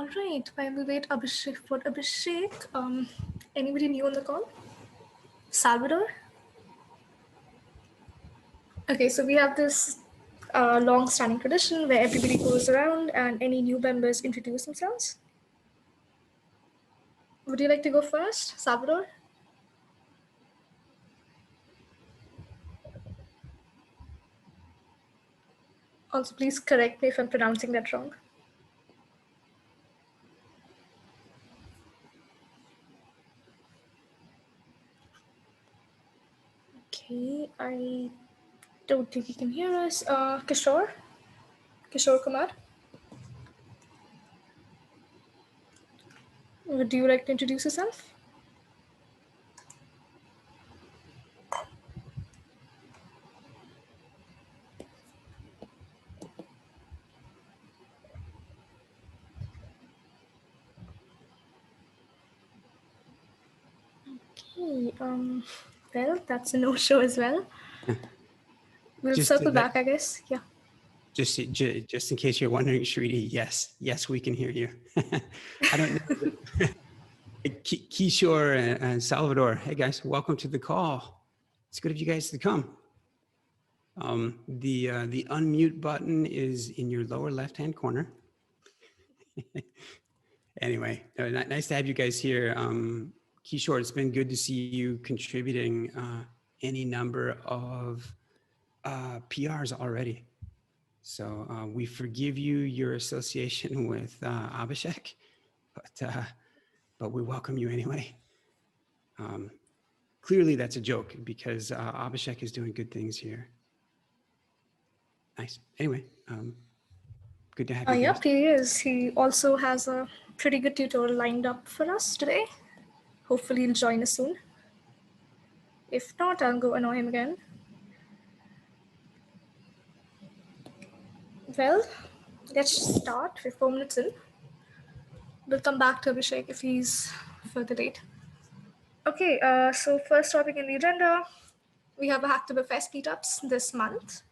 All right, while we wait Abhishek for Abhishek, anybody new on the call? Salvador? Okay, so we have this long-standing tradition where everybody goes around and any new members introduce themselves. Would you like to go first, Salvador? Also, please correct me if I'm pronouncing that wrong. Okay, I don't think he can hear us. Kishore Kumar, would you like to introduce yourself? Okay, well, that's a no-show as well. We'll circle back, I guess. Yeah. Just in case you're wondering, Shriti, yes, we can hear you. I don't know. Kishore and Salvador, hey guys, welcome to the call. It's good of you guys to come. The unmute button is in your lower left-hand corner. Anyway, nice to have you guys here. Kishore, it's been good to see you contributing any number of PRs already. So we forgive you your association with Abhishek, but we welcome you anyway. Clearly that's a joke because Abhishek is doing good things here. Nice. Anyway, good to have you. Yep, he is. He also has a pretty good tutorial lined up for us today. Hopefully he'll join us soon. If not, I'll go annoy him again. Well, let's start. We're 4 minutes in. We'll come back to Abhishek if he's further late. Okay, so first topic in the agenda, we have a Hacktoberfest meetups this month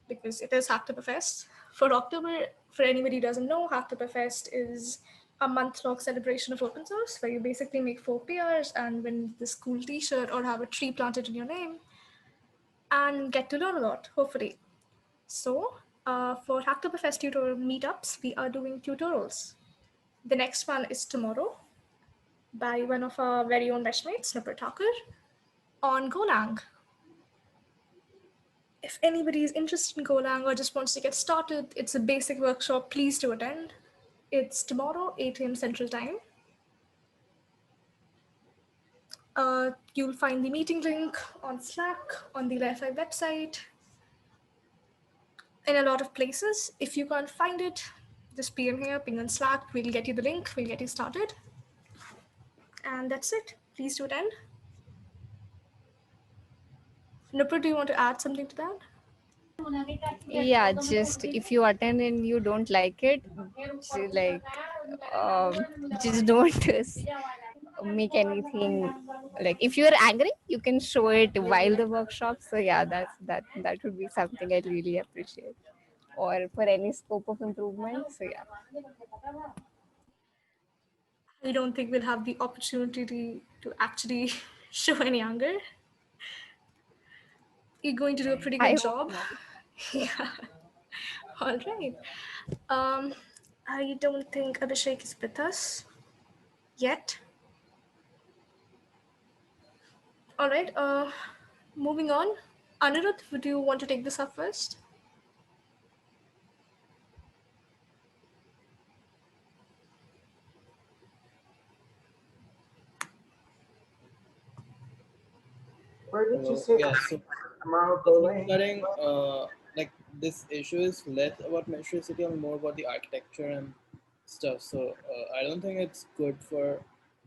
because it is Hacktoberfest. For October, for anybody who doesn't know, Hacktoberfest is a month-long celebration of open source where you basically make 4 PRs and win this cool t-shirt or have a tree planted in your name and get to learn a lot, hopefully. So for Hacktoberfest tutorial meetups, we are doing tutorials. The next one is tomorrow by one of our very own meshmates, Nupur Thakur, on Golang. If anybody is interested in Golang or just wants to get started, it's a basic workshop. Please do attend. It's tomorrow, 8 a.m. Central Time. You'll find the meeting link on Slack, on the LFI website, in a lot of places. If you can't find it, just PM here, ping on Slack. We'll get you the link. We'll get you started. And that's it. Please do attend. Nupur, do you want to add something to that? Yeah, just if you attend and you don't like it, just don't make anything. Like if you're angry, you can show it while the workshop. So yeah, that would be something I really appreciate. Or for any scope of improvement. So yeah. I don't think we'll have the opportunity to actually show any anger. You're going to do a pretty good job. Yeah. All right. I don't think Abhishek is with us yet. All right. Moving on. Anirudh, would you want to take this up first? Where did you say? Yeah, so regarding like this issue is less about Meshery City and more about the architecture and stuff. So I don't think it's good for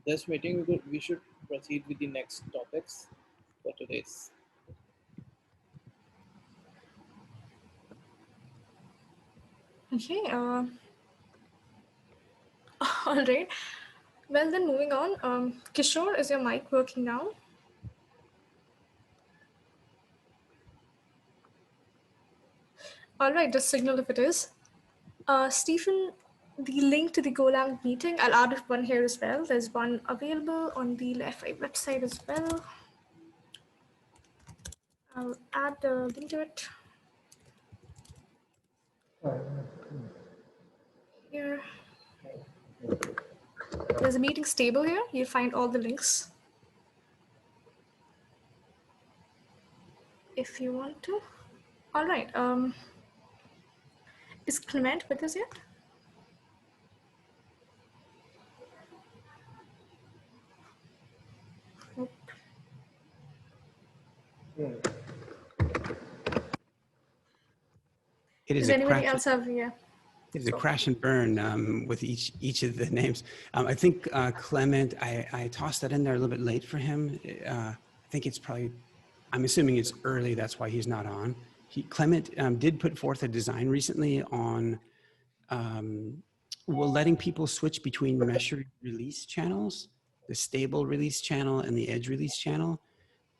this meeting. We should proceed with the next topics for today's. Okay. All right. Well, then moving on. Kishore, is your mic working now? All right, just signal if it is. Stephen, the link to the Golang meeting, I'll add one here as well. There's one available on the LFI website as well. I'll add the link to it here. There's a meetings table here. You'll find all the links if you want to. All right. Is Clement with us yet? Nope. It is Does a anybody crash. else have? Yeah. It is a crash and burn with each of the names. I think Clement, I tossed that in there a little bit late for him. I think it's probably, I'm assuming it's early. That's why he's not on. Clement did put forth a design recently on letting people switch between Meshery Release Channels, the stable release channel and the edge release channel,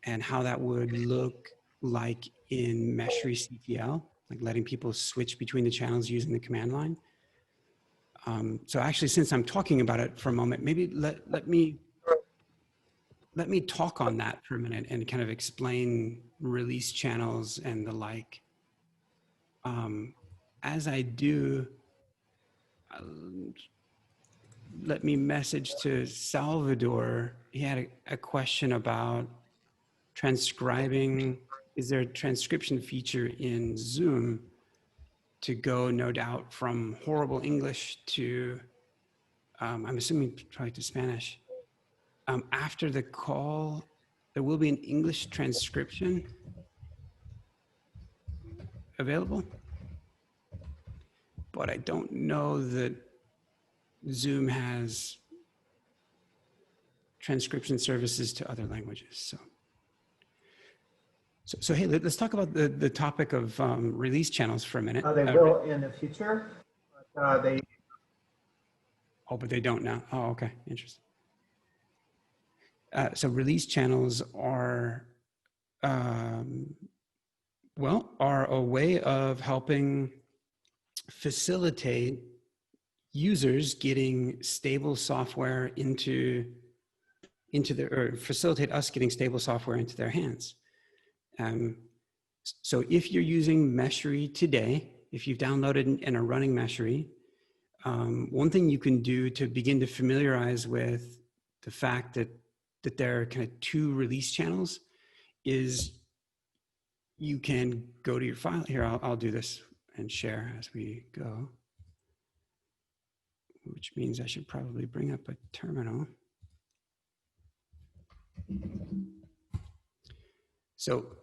and how that would look like in Meshery CTL, like letting people switch between the channels using the command line. So actually, since I'm talking about it for a moment, maybe let me talk on that for a minute and kind of explain release channels and the like. As I do, let me message to Salvador. He had a question about transcribing. Is there a transcription feature in Zoom to go, no doubt, from horrible English to, I'm assuming probably to Spanish. After the call, there will be an English transcription available, but I don't know that Zoom has transcription services to other languages. So hey, let's talk about the topic of release channels for a minute. They will in the future. But but they don't now. Oh, okay, interesting. So release channels are, are a way of helping facilitate users getting stable software into their, or facilitate us getting stable software into their hands. So if you're using Meshery today, if you've downloaded and are running Meshery, one thing you can do to begin to familiarize with the fact that there are kind of two release channels is you can go to your file. Here, I'll do this and share as we go, which means I should probably bring up a terminal. So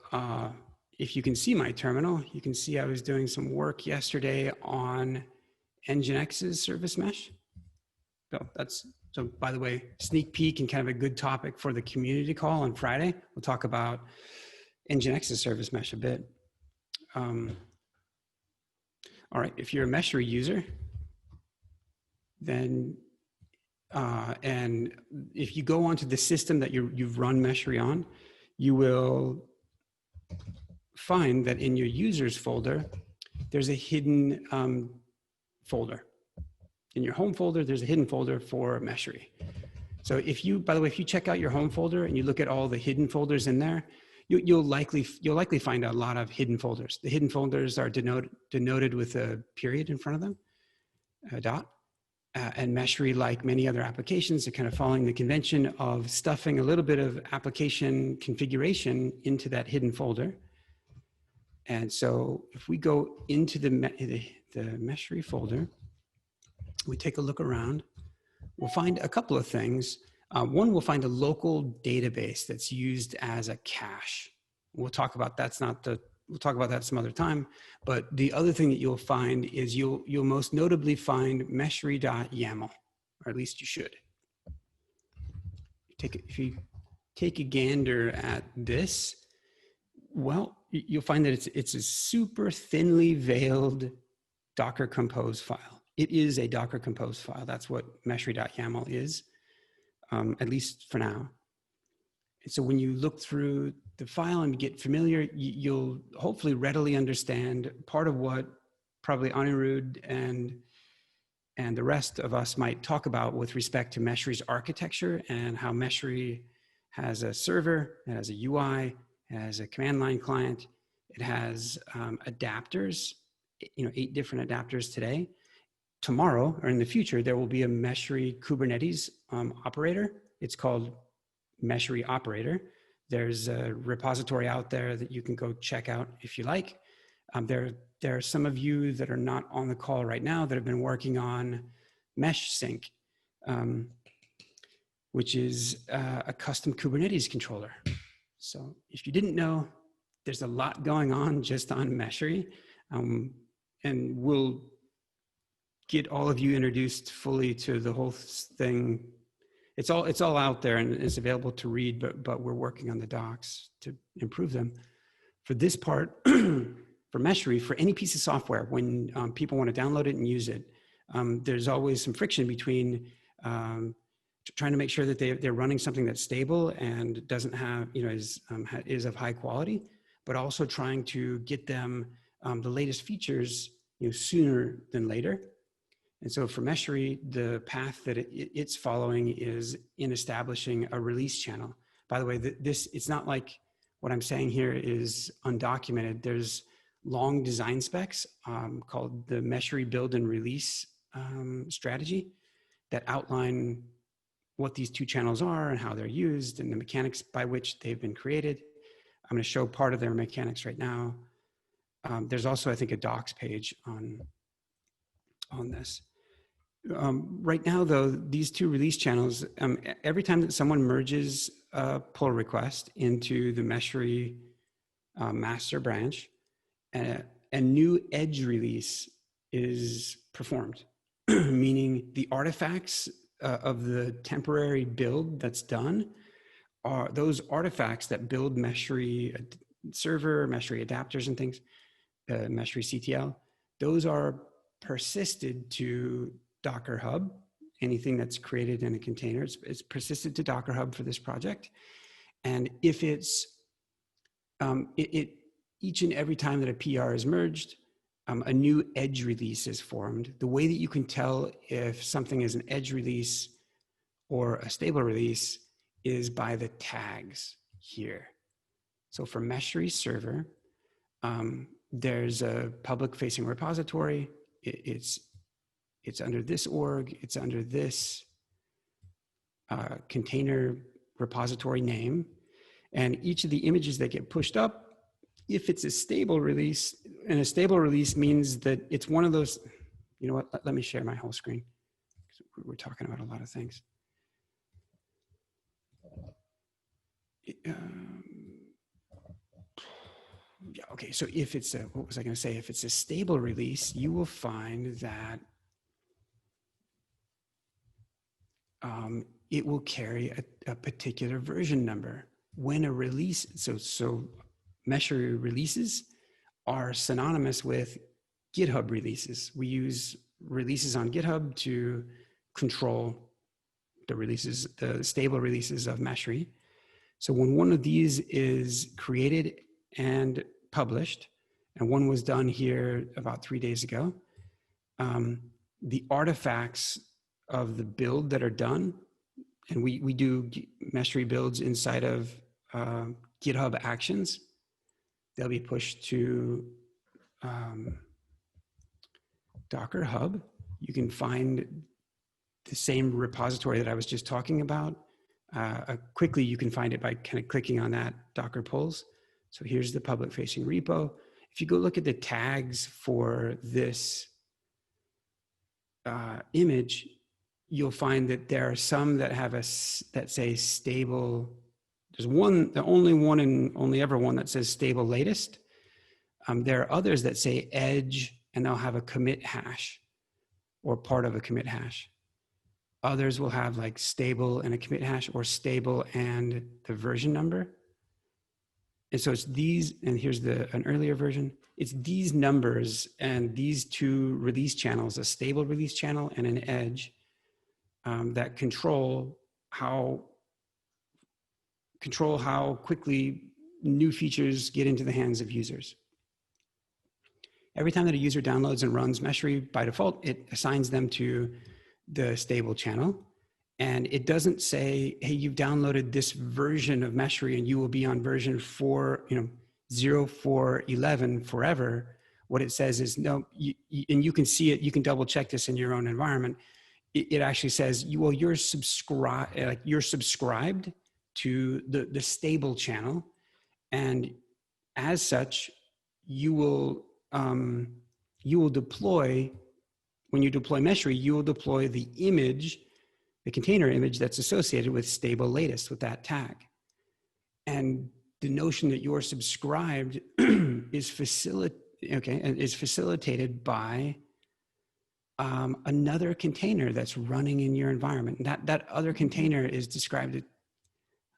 if you can see my terminal, you can see I was doing some work yesterday on Nginx's service mesh. So by the way, sneak peek and kind of a good topic for the community call on Friday. We'll talk about Nginx's service mesh a bit. All right, if you're a Meshery user, then and if you go onto the system that you've run Meshery on, you will find that in your users folder, there's a hidden folder. In your home folder, there's a hidden folder for Meshery. So if you, by the way, if you check out your home folder and you look at all the hidden folders in there, you'll likely find a lot of hidden folders. The hidden folders are denoted with a period in front of them, a dot. And Meshery, like many other applications, are kind of following the convention of stuffing a little bit of application configuration into that hidden folder. And so if we go into the Meshery folder, we take a look around, we'll find a couple of things. One, we'll find a local database that's used as a cache. We'll talk about we'll talk about that some other time. But the other thing that you'll find is you'll most notably find meshri.yaml, or at least you should. If you take a gander at this, well, you'll find that it's a super thinly veiled Docker Compose file. It is a Docker Compose file. That's what meshri.yaml is, at least for now. And so when you look through the file and get familiar, you'll hopefully readily understand part of what probably Anirudh and and the rest of us might talk about with respect to Meshery's architecture and how Meshery has a server, it has a UI, it has a command line client, it has adapters, 8 different adapters today. Tomorrow, or in the future, there will be a Meshery Kubernetes operator. It's called Meshery Operator. There's a repository out there that you can go check out if you like. There are some of you that are not on the call right now that have been working on Mesh Sync, which is a custom Kubernetes controller. So if you didn't know, there's a lot going on just on Meshery, and we'll get all of you introduced fully to the whole thing. It's all out there and it's available to read, but we're working on the docs to improve them. For this part, for Meshery, for any piece of software, when people want to download it and use it, there's always some friction between trying to make sure that they're running something that's stable and doesn't have, is of high quality, but also trying to get them the latest features, sooner than later. And so for Meshery, the path that it's following is in establishing a release channel. By the way, it's not like what I'm saying here is undocumented. There's long design specs called the Meshery build and release strategy that outline what these 2 channels are and how they're used and the mechanics by which they've been created. I'm going to show part of their mechanics right now. There's also, I think, a docs page on this. Right now, though, these 2 release channels, every time that someone merges a pull request into the Meshery master branch, a new edge release is performed, meaning the artifacts of the temporary build that's done are those artifacts that build Meshery server, Meshery adapters and things, Meshery CTL, those are persisted to Docker Hub. Anything that's created in a container, it's persisted to Docker Hub for this project. And if it's, each and every time that a PR is merged, a new edge release is formed. The way that you can tell if something is an edge release or a stable release is by the tags here. So for Meshery server, there's a public facing repository. It's under this org, it's under this container repository name. And each of the images that get pushed up, if it's a stable release, and a stable release means that it's one of those, you know what, let me share my whole screen. We're talking about a lot of things. Yeah, okay, so if it's a, what was I gonna say? If it's a stable release, you will find that it will carry a particular version number. When a release, so Meshery releases are synonymous with GitHub releases. We use releases on GitHub to control the releases, the stable releases of Meshery. So when one of these is created and published, and one was done here about 3 days ago, the artifacts of the build that are done, and we do Meshery builds inside of GitHub Actions. They'll be pushed to Docker Hub. You can find the same repository that I was just talking about. Quickly, you can find it by kind of clicking on that Docker pulls. So here's the public facing repo. If you go look at the tags for this image, you'll find that there are some that have that say stable. There's one, the only one and only ever one that says stable latest. There are others that say edge and they'll have a commit hash or part of a commit hash. Others will have like stable and a commit hash or stable and the version number. And so it's these, and here's an earlier version. It's these numbers and these 2 release channels, a stable release channel and an edge, that control how quickly new features get into the hands of users. every time that a user downloads and runs Meshery, by default, it assigns them to the stable channel. And it doesn't say, hey, you've downloaded this version of Meshery and you will be on version 0411 forever. What it says is, no, and you can see it, you can double check this in your own environment. It actually says, well, you're subscribed to the stable channel. And as such, you will deploy, when you deploy Meshery, you will deploy the image, the container image that's associated with stable latest with that tag. And the notion that you're subscribed is facilitated by another container that's running in your environment. That other container is described,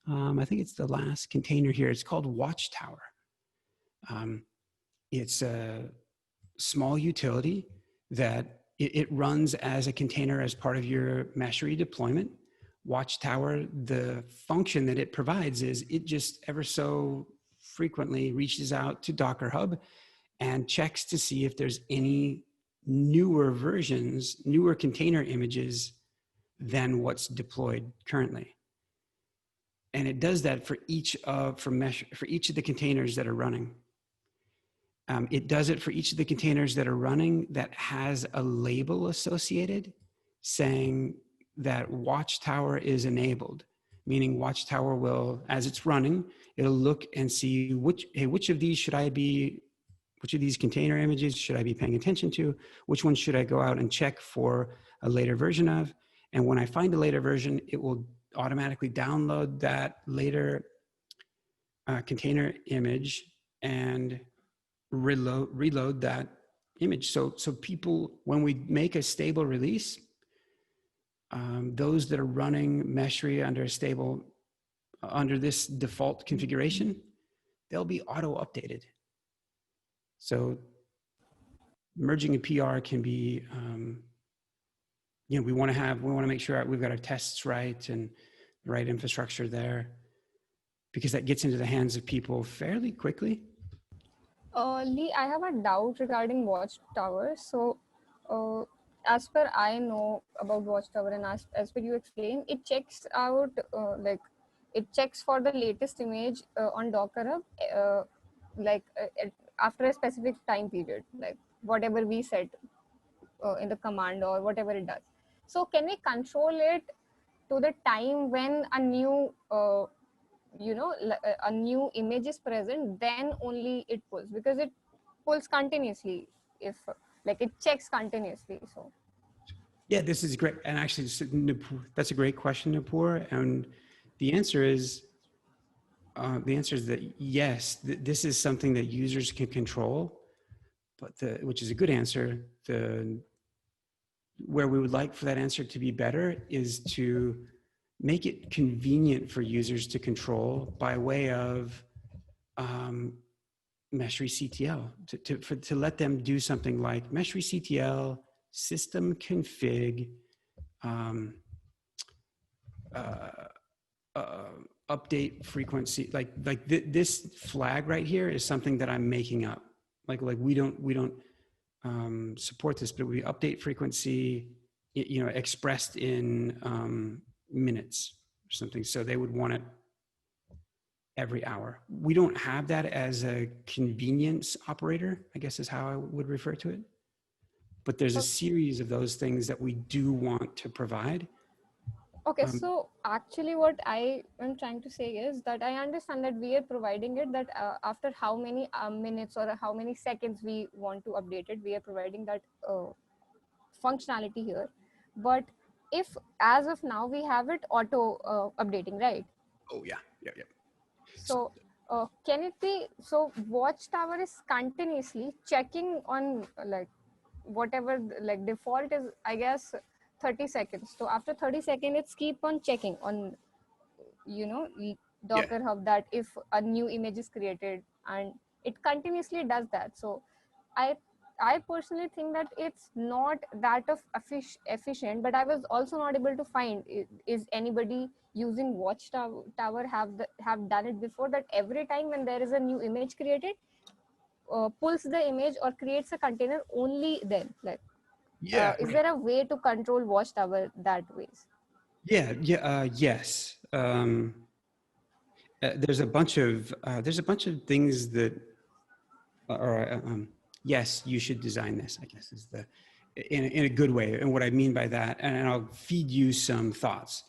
I think it's the last container here. It's called Watchtower. It's a small utility that it runs as a container as part of your Meshery deployment. Watchtower, the function that it provides is it just ever so frequently reaches out to Docker Hub and checks to see if there's any newer versions, newer container images than what's deployed currently. And it does that for each of the containers that are running. It does it for each of the containers that are running that has a label associated saying that Watchtower is enabled, meaning Watchtower will, as it's running, it'll look and see which of these container images should I be paying attention to? Which ones should I go out and check for a later version of? And when I find a later version, it will automatically download that later container image and reload that image. So people, when we make a stable release, those that are running Meshery under this default configuration, they'll be auto updated. So merging a PR can be, we want to make sure we've got our tests right and the right infrastructure there, because that gets into the hands of people fairly quickly. Lee, I have a doubt regarding Watchtower. So, as per I know about Watchtower and as per you explain, it checks out it checks for the latest image on Docker Hub, after a specific time period, like whatever we set in the command or whatever it does. So, can we control it to the time when a new a new image is present, then only it pulls, because it pulls continuously, if it checks continuously. So yeah, this is great. And actually, that's a great question, Nupur. And the answer is that yes, this is something that users can control, but which is a good answer. Where we would like for that answer to be better is to make it convenient for users to control by way of Meshery CTL, to let them do something like Meshery CTL, system config, update frequency. This flag right here is something that I'm making up. Like we don't support this, but we update frequency, expressed in minutes or something. So they would want it every hour. We don't have that as a convenience operator, I guess is how I would refer to it. But there's a series of those things that we do want to provide. okay, so actually what I am trying to say is that I understand that we are providing it, that after how many minutes or how many seconds we want to update it, we are providing that functionality here. But if as of now we have it auto updating, right? Oh yeah. So can it be, so Watchtower is continuously checking on whatever default is, I guess 30 seconds. So after 30 seconds, it's keep on checking on, Docker Hub, that if a new image is created, and it continuously does that. So I personally think that it's not that of efficient, but I was also not able to find, is anybody using Watchtower have done it before, that every time when there is a new image created, pulls the image or creates a container only then? Like, Yeah, is right. there a way to control watchtower that ways? Yes. There's a bunch of things that are yes, you should design this, I guess, is the in a good way. And what I mean by that, and I'll feed you some thoughts.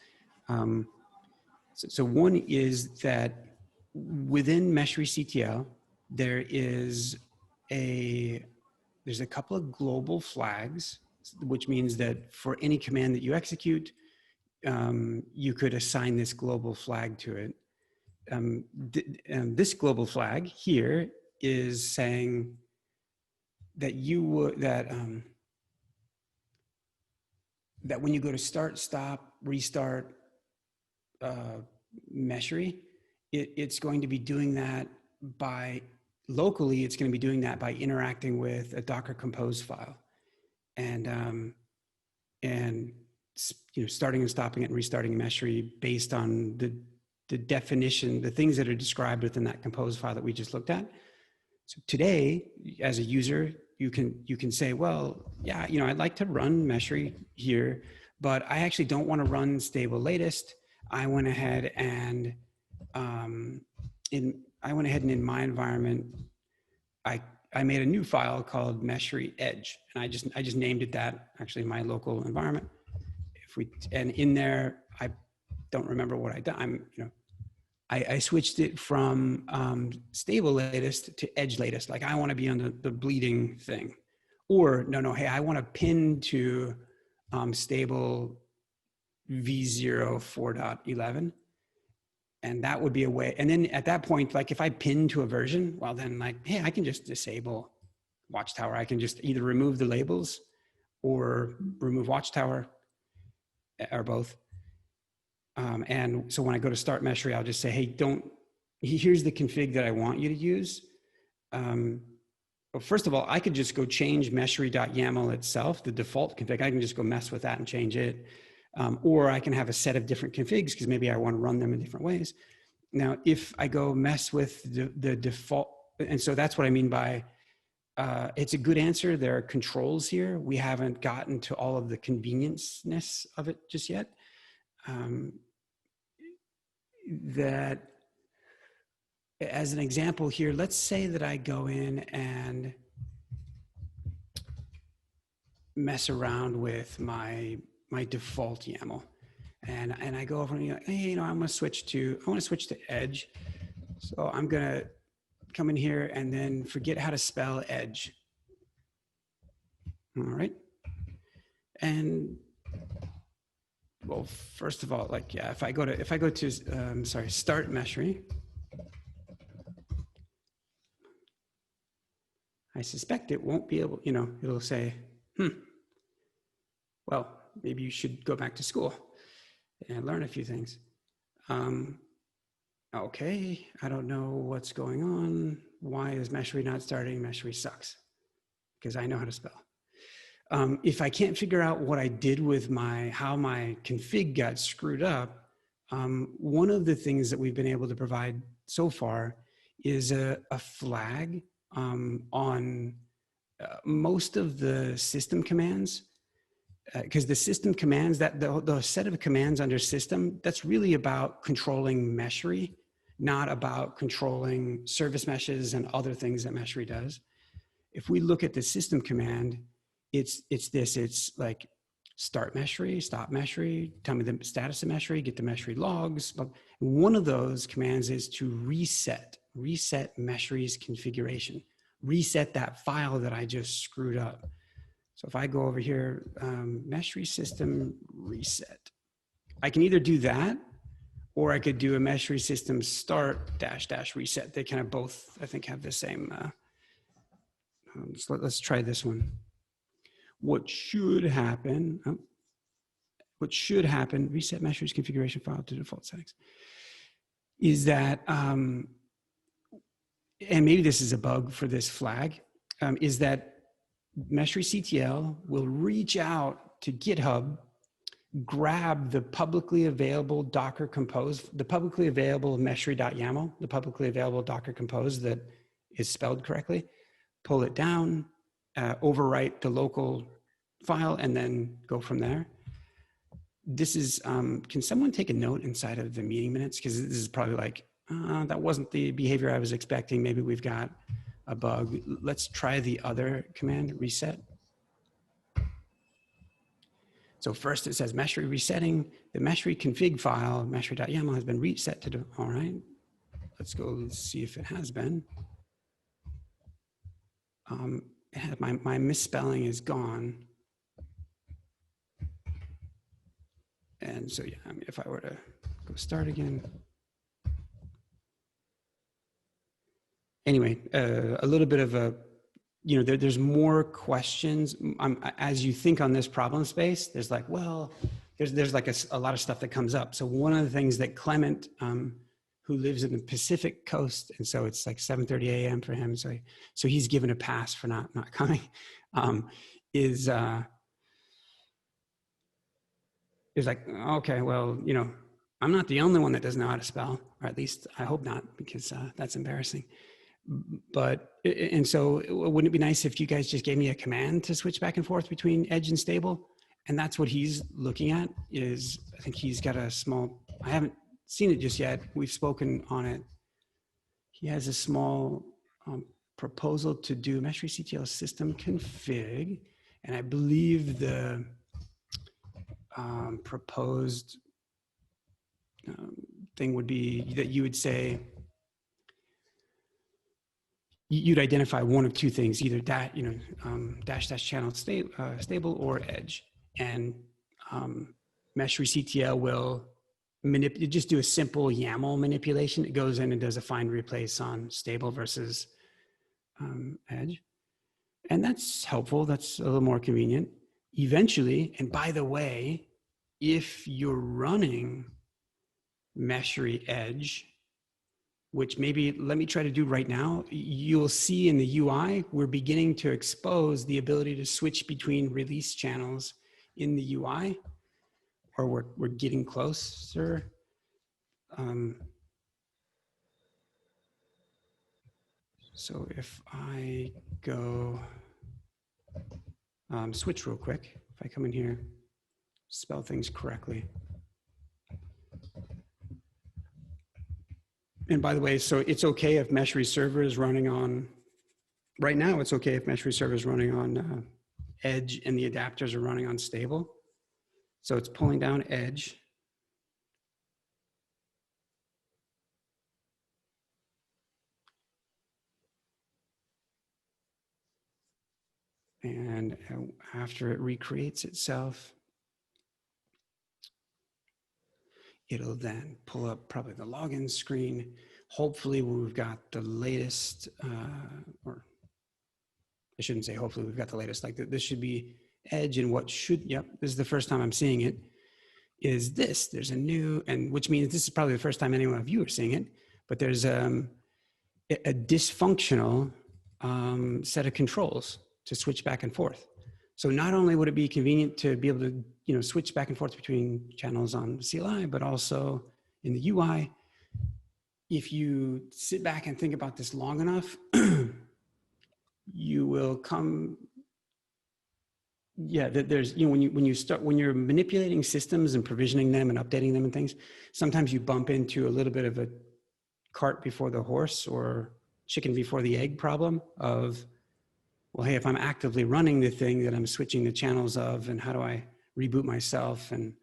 So one is that within Meshery CTL, there's a couple of global flags, which means that for any command that you execute, you could assign this global flag to it. This global flag here is saying that that when you go to start, stop, restart Meshery, it's going to be doing that by locally. It's going to be doing that by interacting with a Docker Compose file, and starting and stopping it and restarting Meshery based on the definition, the things that are described within that Compose file that we just looked at. So today, as a user, you can say, well, yeah, I'd like to run Meshery here, but I actually don't want to run stable latest. I went ahead and in my environment, I made a new file called Meshery Edge, and I just named it that. Actually, my local environment. And in there, I don't remember what I done. I switched it from stable latest to edge latest. Like I want to be on the bleeding thing, or no, hey, I want to pin to stable v0 4.11. And that would be a way. And then at that point, like if I pin to a version, well then like, hey, I can just disable Watchtower. I can just either remove the labels or remove Watchtower, or both. And so when I go to start Meshery, I'll just say, hey, here's the config that I want you to use. Well, first of all, I could just go change meshery.yaml itself, the default config. I can just go mess with that and change it. Or I can have a set of different configs because maybe I want to run them in different ways. Now, if I go mess with the default, and so that's what I mean by, it's a good answer. There are controls here. We haven't gotten to all of the convenience-ness of it just yet. That as an example here, let's say that I go in and mess around with my default YAML, and I go over and be like, hey, I want to switch to Edge, so I'm gonna come in here and then forget how to spell Edge. All right, and well, first of all, like yeah, if I go to start Meshery, I suspect it won't be able, it'll say, well, maybe you should go back to school and learn a few things. Okay, I don't know what's going on. Why is Meshery not starting? Meshery sucks because I know how to spell. If I can't figure out what I did with how my config got screwed up, one of the things that we've been able to provide so far is a flag on most of the system commands, because the system commands, that the set of commands under system, that's really about controlling Meshery, not about controlling service meshes and other things that Meshery does. If we look at the system command, it's like start Meshery, stop Meshery, tell me the status of Meshery, get the Meshery logs. But one of those commands is to reset Meshery's configuration, reset that file that I just screwed up. So if I go over here, Meshery system reset, I can either do that, or I could do a Meshery system start -- reset. They kind of both, I think, have the same. So let's try this one. What should happen, reset Meshery's configuration file to default settings, is that, and maybe this is a bug for this flag, is that Meshery CTL will reach out to GitHub, grab the publicly available Docker Compose, the publicly available Meshery.yaml, the publicly available Docker Compose that is spelled correctly, pull it down, overwrite the local file, and then go from there. This is, can someone take a note inside of the meeting minutes? Because this is probably like, that wasn't the behavior I was expecting. Maybe we've got a bug. Let's try the other command, reset. So first it says Meshery resetting. The Meshery config file, meshri.yaml, has been reset to, all right. Let's go see if it has been. My misspelling is gone. And so, yeah, I mean, if I were to go start again. Anyway, a little bit of a, you know, there's more questions. As you think on this problem space, there's like, well, there's like a lot of stuff that comes up. So one of the things that Clement, who lives in the Pacific coast, and so it's like 7:30 a.m. for him, so he's given a pass for not coming, is like, okay, well, you know, I'm not the only one that doesn't know how to spell, or at least I hope not, because that's embarrassing. But, and so wouldn't it be nice if you guys just gave me a command to switch back and forth between edge and stable? And that's what he's looking at is, I think he's got a small, I haven't seen it just yet. We've spoken on it. He has a small proposal to do Meshery CTL system config. And I believe the proposed thing would be that you would say, you'd identify one of two things, either dash channel stable or edge. And Meshery CTL will just do a simple YAML manipulation. It goes in and does a find replace on stable versus edge. And that's helpful. That's a little more convenient. Eventually, and by the way, if you're running Meshery edge, which maybe let me try to do right now, you'll see in the UI, we're beginning to expose the ability to switch between release channels in the UI, or we're getting closer. So if I go switch real quick, if I come in here, spell things correctly. And by the way, so it's okay if Meshery server is running on, right now it's okay if Meshery server is running on edge and the adapters are running on stable. So it's pulling down edge. And after it recreates itself, it'll then pull up probably the login screen. Hopefully we've got the latest, or I shouldn't say hopefully we've got the latest, like this should be edge, and what should, yep, this is the first time I'm seeing it, is this. There's a new, and which means this is probably the first time any one of you are seeing it, but there's a dysfunctional set of controls to switch back and forth. So not only would it be convenient to be able to, you know, switch back and forth between channels on CLI, but also in the UI, if you sit back and think about this long enough, you will come, yeah, there's, you know, when you're manipulating systems and provisioning them and updating them and things, sometimes you bump into a little bit of a cart before the horse or chicken before the egg problem of, well, hey, if I'm actively running the thing that I'm switching the channels of, and how do I reboot myself? And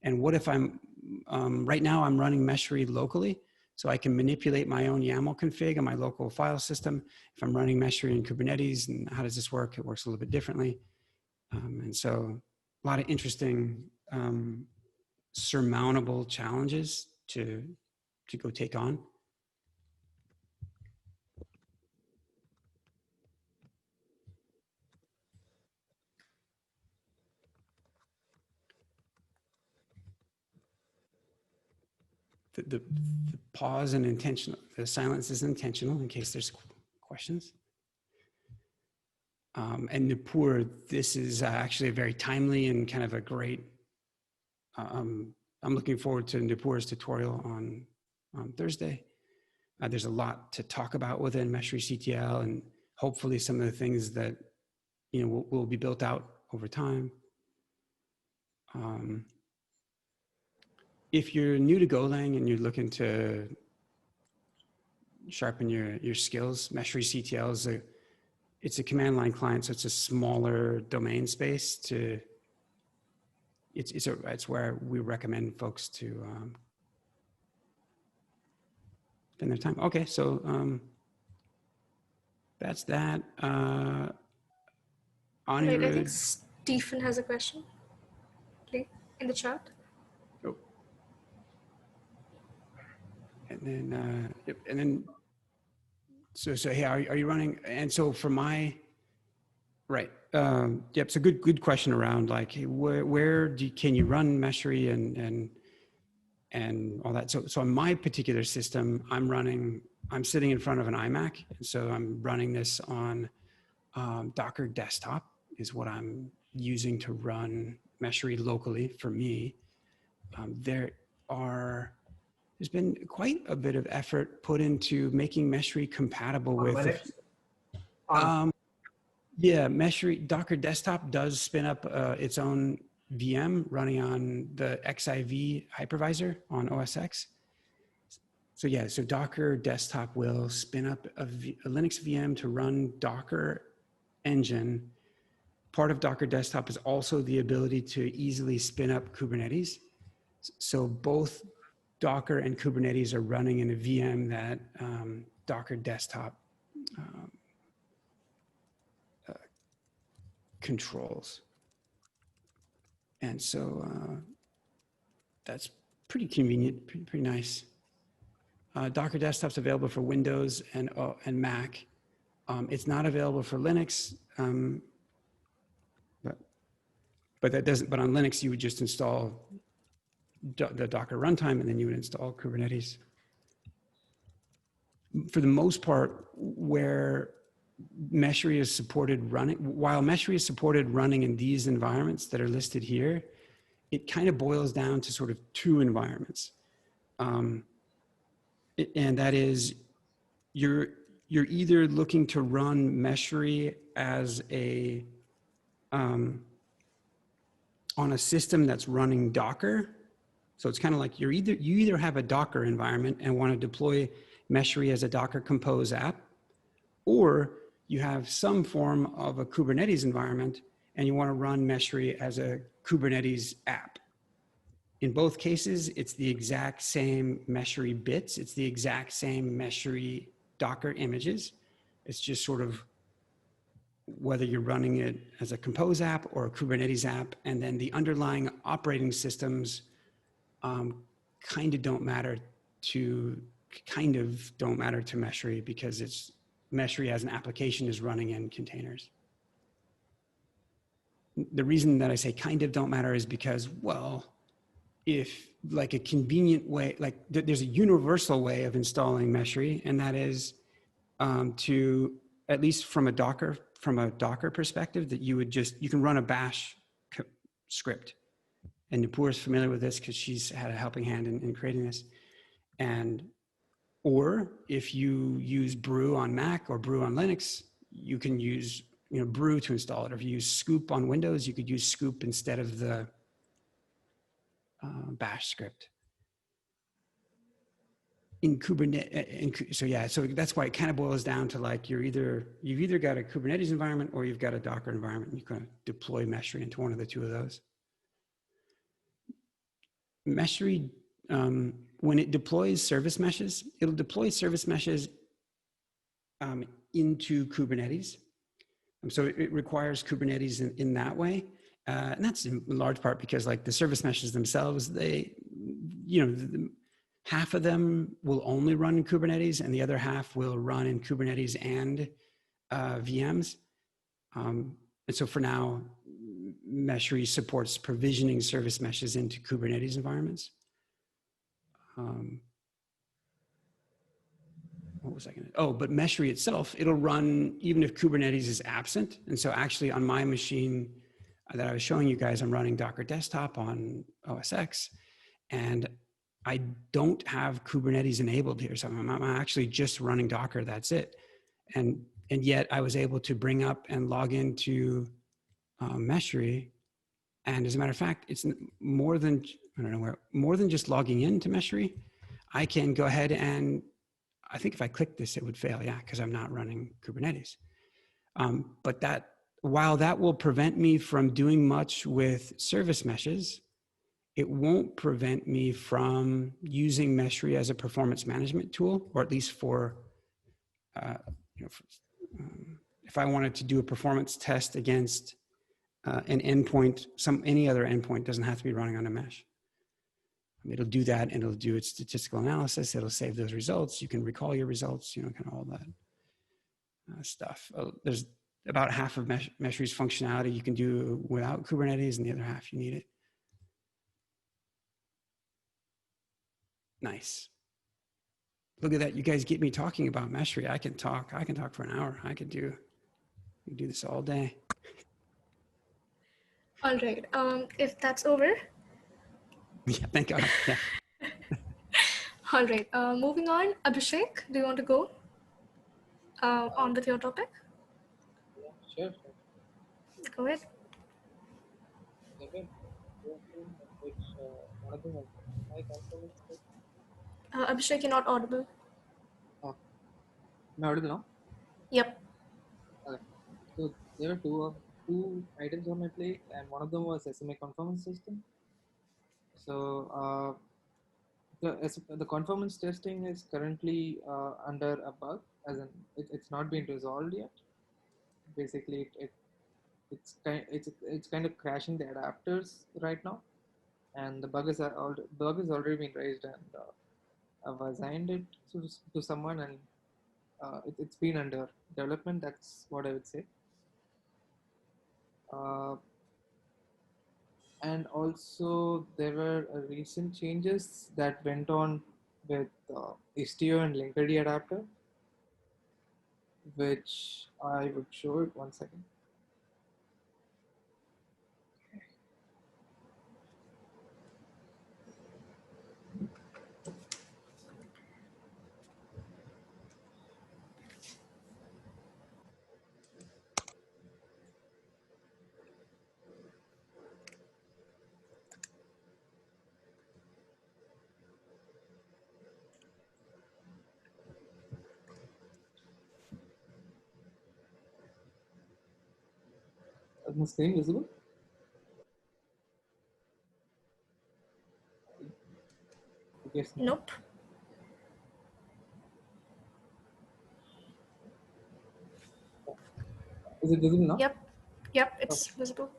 what if I'm, right now I'm running Meshery locally, so I can manipulate my own YAML config on my local file system. If I'm running Meshery in Kubernetes, and how does this work? It works a little bit differently. And so a lot of interesting surmountable challenges to go take on. The pause and intentional, the silence is intentional in case there's questions. And Nupur, this is actually a very timely and kind of a great, I'm looking forward to Nupur's tutorial on Thursday. There's a lot to talk about within Meshery CTL, and hopefully some of the things that, you know, will be built out over time. If you're new to Golang and you're looking to sharpen your skills, Meshery CTL is it's a command line client, so it's a smaller domain space to, it's where we recommend folks to spend their time. Okay, so that's that. Right, I think Anirudh. Stephen has a question. Please, in the chat. Oh. And then, yep, and then, so hey, are you running? And so for my, right, yep, so good question around like, hey, where can you run Meshery and all that. So on my particular system, I'm sitting in front of an iMac. And so I'm running this on Docker desktop is what I'm using to run Meshery locally for me. There's been quite a bit of effort put into making Meshery compatible with Linux? yeah, Meshery Docker desktop does spin up its own VM running on the XIV hypervisor on OS X. So yeah, so Docker desktop will spin up a Linux VM to run Docker engine. Part of Docker desktop is also the ability to easily spin up Kubernetes. So both Docker and Kubernetes are running in a VM that Docker desktop controls. And so that's pretty convenient, pretty nice. Docker desktop's available for Windows and Mac. It's not available for Linux, but that doesn't. But on Linux, you would just install the Docker runtime, and then you would install Kubernetes. For the most part, where Meshery is supported running, while Meshery is supported running in these environments that are listed here, it kind of boils down to sort of two environments. And that is, you're either looking to run Meshery as a, on a system that's running Docker. So it's kind of like you either have a Docker environment and want to deploy Meshery as a Docker Compose app, or you have some form of a Kubernetes environment and you want to run Meshery as a Kubernetes app. In both cases, it's the exact same Meshery bits. It's the exact same Meshery Docker images. It's just sort of whether you're running it as a Compose app or a Kubernetes app, and then the underlying operating systems kind of don't matter to Meshery because it's Meshery as an application is running in containers. The reason that I say kind of don't matter is because, well, if like a convenient way, like there's a universal way of installing Meshery, and that is to, at least from a Docker perspective, that you can run a bash script. And Nupur is familiar with this because she's had a helping hand in creating this. Or if you use Brew on Mac or Brew on Linux, you can use Brew to install it. Or if you use Scoop on Windows, you could use Scoop instead of the bash script. In Kubernetes, so that's why it kind of boils down to like you've either got a Kubernetes environment or you've got a Docker environment. You can deploy Meshery into one of the two of those. Meshery, when it deploys service meshes, it'll deploy service meshes into Kubernetes. So it requires Kubernetes in that way. And that's in large part because like the service meshes themselves, half of them will only run in Kubernetes and the other half will run in Kubernetes and VMs. And so for now, Meshery supports provisioning service meshes into Kubernetes environments. What was I going to? Oh, but Meshery itself, it'll run even if Kubernetes is absent. And so actually on my machine that I was showing you guys, I'm running Docker desktop on OS X, and I don't have Kubernetes enabled here. So I'm actually just running Docker, that's it. And And yet I was able to bring up and log into Meshery. And as a matter of fact, it's more than, I don't know where, more than just logging into Meshery. I can go ahead and, I think if I click this, it would fail. Yeah, because I'm not running Kubernetes. But that, while that will prevent me from doing much with service meshes, it won't prevent me from using Meshery as a performance management tool, or at least for, you know, for, if I wanted to do a performance test against an endpoint, any other endpoint, doesn't have to be running on a mesh. It'll do that, and it'll do its statistical analysis. It'll save those results. You can recall your results, you know, kind of all that stuff. There's about half of Meshery's functionality you can do without Kubernetes, and the other half you need it. Nice. Look at that. You guys get me talking about Meshery. I can talk for an hour. I could do this all day. All right. If that's over. Yeah, thank God. Yeah. All right. Moving on. Abhishek, do you want to go on with your topic? Sure. Go ahead. Okay. Which one of them was my confirmation? Abhishek, you're not audible. Oh, am I audible now? Yep. Okay. So there were two items on my plate, and one of them was SMA conformance system. So the conformance testing is currently under a bug, as in it's not been resolved yet. Basically, it's kind of crashing the adapters right now, and the bug has already been raised, and I've assigned it to someone, and it's been under development. That's what I would say. Uh, and also there were recent changes that went on with Istio and Linkerd adapter, which I would show it 1 second. Is my screen visible? Yes. Nope. Is it visible now? Yep. Yep. It's visible.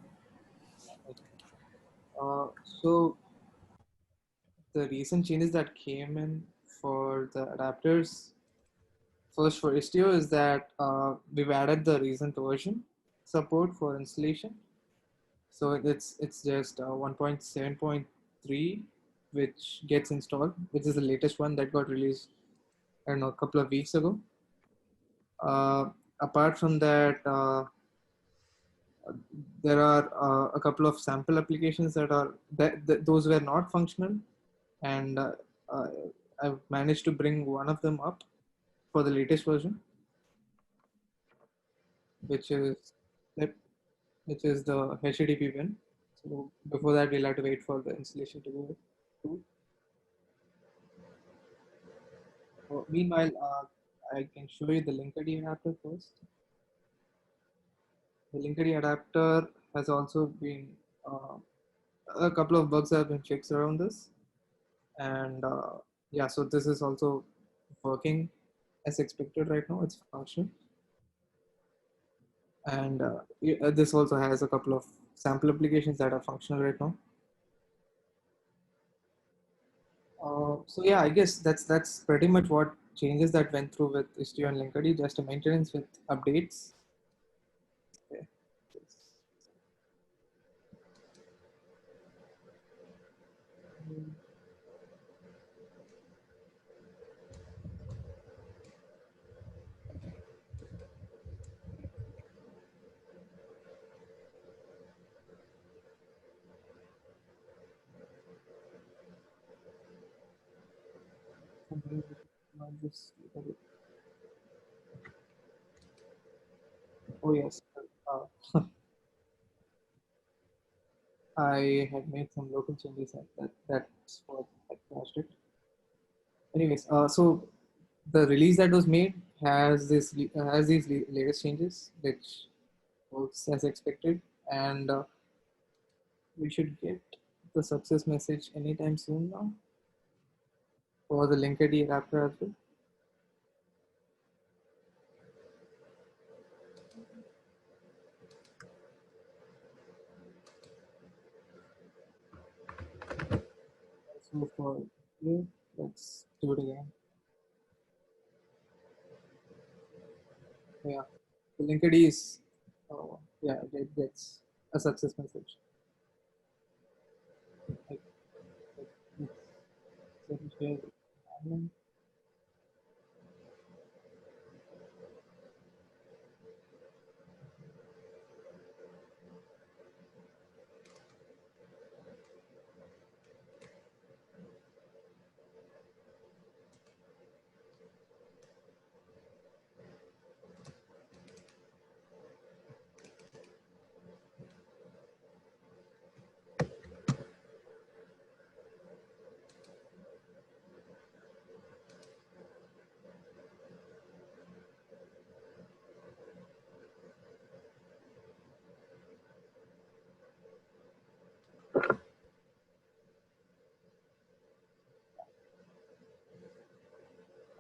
So the recent changes that came in for the adapters, first for Istio, is that we've added the recent version support for installation. So it's just 1.7.3 which gets installed, which is the latest one that got released, I don't know, a couple of weeks ago. Apart from that, there are a couple of sample applications that those were not functional, and uh, I've managed to bring one of them up for the latest version, which is which is the HTTP win. So before that, we'll have to wait for the installation to go through. Meanwhile, I can show you the Linkerd adapter first. The Linkerd adapter has also been a couple of bugs have been fixed around this, and yeah, so this is also working as expected right now. It's functional, and this also has a couple of sample applications that are functional right now. So yeah, I guess that's pretty much what changes that went through with Istio and Linkerd, just a maintenance with updates. Okay. Oh yes. I had made some local changes that's what I crashed it. Anyways, so the release that was made has these latest changes, which works as expected, and we should get the success message anytime soon now for the linked wrapper as well. So for you, let's do it again. Yeah, the linked is yeah, it gets a success message. Like, let's set it here.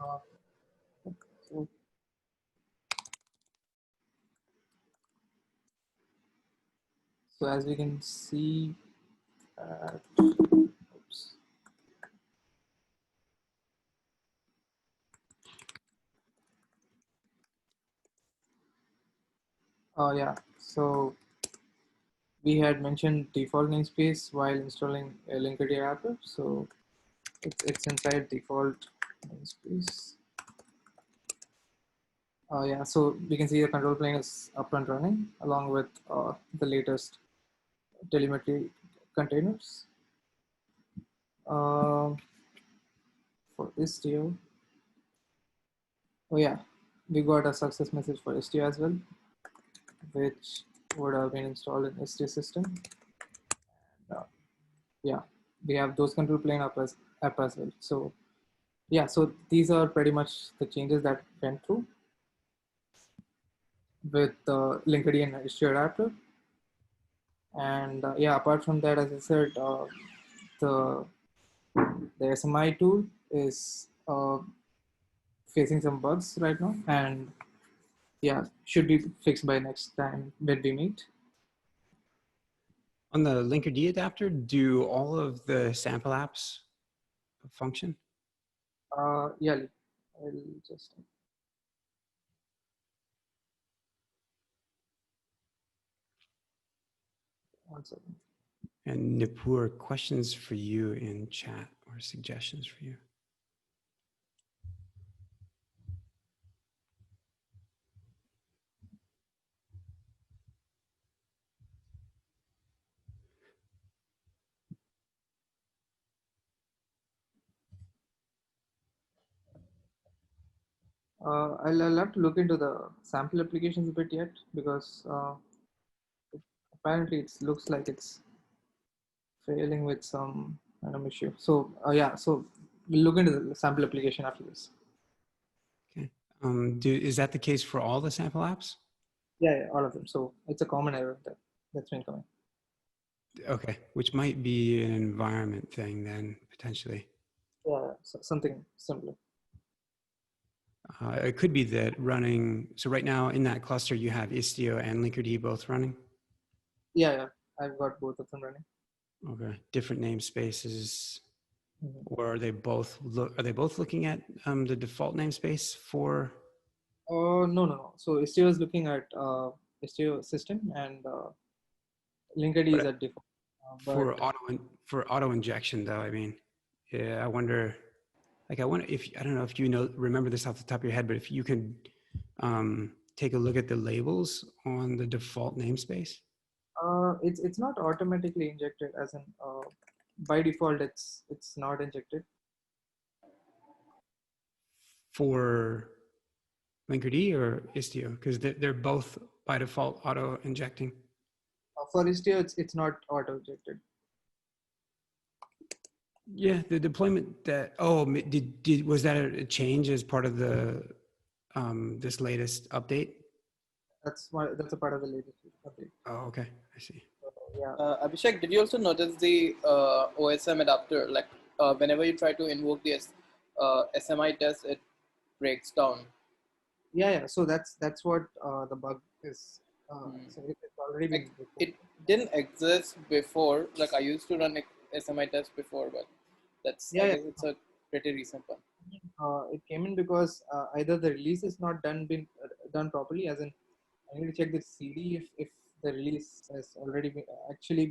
Uh, so, so as we can see, oops. Yeah, so we had mentioned default namespace while installing a linked wrapper. So it's inside default namespace. Yeah, so we can see the control plane is up and running along with the latest telemetry containers. For Istio, oh yeah, we got a success message for Istio as well, which would have been installed in Istio system. Uh, yeah, we have those control plane app as well. So yeah, so these are pretty much the changes that went through with Linkerd and Istio adapter. And yeah, apart from that, as I said, the the SMI tool is facing some bugs right now, and yeah, should be fixed by next time when we meet. On the Linkerd adapter, do all of the sample apps function? Yeah, I'll just one second. And Nipur, questions for you in chat or suggestions for you? I'll have to look into the sample applications a bit yet because apparently it looks like it's failing with some random issue. So yeah, so we'll look into the sample application after this. Okay. Is that the case for all the sample apps? Yeah, all of them. So it's a common error that's been coming. Okay, which might be an environment thing then, potentially. Yeah, so something similar. It could be that running, so right now in that cluster you have Istio and Linkerd both running? Yeah, I've got both of them running. Okay, different namespaces, Mhm. or are they both looking at the default namespace for? No. So Istio is looking at Istio system and Linkerd is But at default. for But auto injection though, I mean, yeah, I wonder, like I wonder if, I don't know if you remember this off the top of your head, but if you could take a look at the labels on the default namespace. it's not automatically injected, as in by default it's not injected. For Linkerd or Istio, because they're both by default auto injecting? For Istio, it's not auto injected. Yeah, the deployment that did was that a change as part of the this latest update? That's a part of the latest update. Oh, okay, I see. Yeah. Abhishek, did you also notice the OSM adapter? Like whenever you try to invoke the SMI test, it breaks down. Yeah. So that's what the bug is. Hmm. So it's already been Like, it didn't exist before. Like I used to run SMI test before, but that's I Yeah. guess it's a pretty recent one. It came in because either the release is not been done properly, as in I need to check the CD if the release has already been actually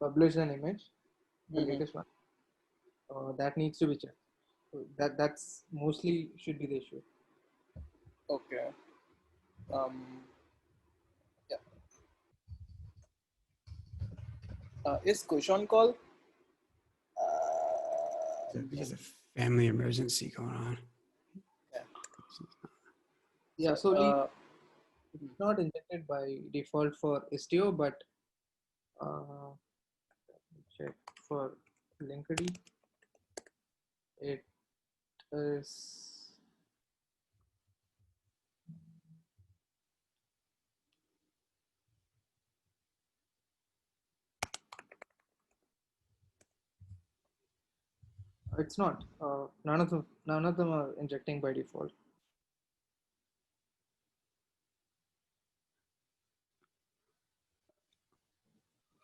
published an image, the Mhm. latest one. That needs to be checked. So that's mostly should be the issue. Okay. Yeah. Is Kush on call? There's a family emergency going on. Yeah. Yeah. So Uh, it's not injected by default for Istio, but check for Linkerd. It is. It's not. None of them are injecting by default.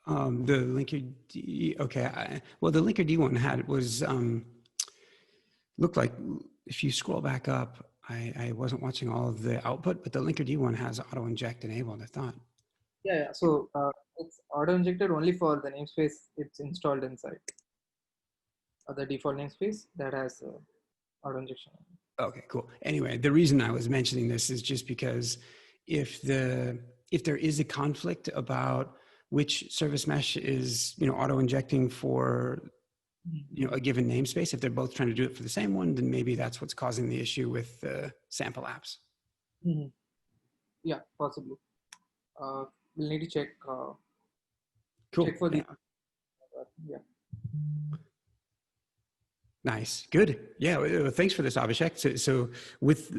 The Linkerd, okay. Well, the Linkerd one was looked like if you scroll back up, I wasn't watching all of the output, but the Linkerd one has auto inject enabled. I thought. Yeah. So it's auto injected only for the namespace it's installed inside. The default namespace that has auto injection. Okay, cool. Anyway, the reason I was mentioning this is just because if there is a conflict about which service mesh is auto injecting for a given namespace, if they're both trying to do it for the same one, then maybe that's what's causing the issue with the sample apps. Mm-hmm. Yeah, possibly. We'll need to check. Cool. Check for the. Yeah. Nice. Good. Yeah. Well, thanks for this, Abhishek. So with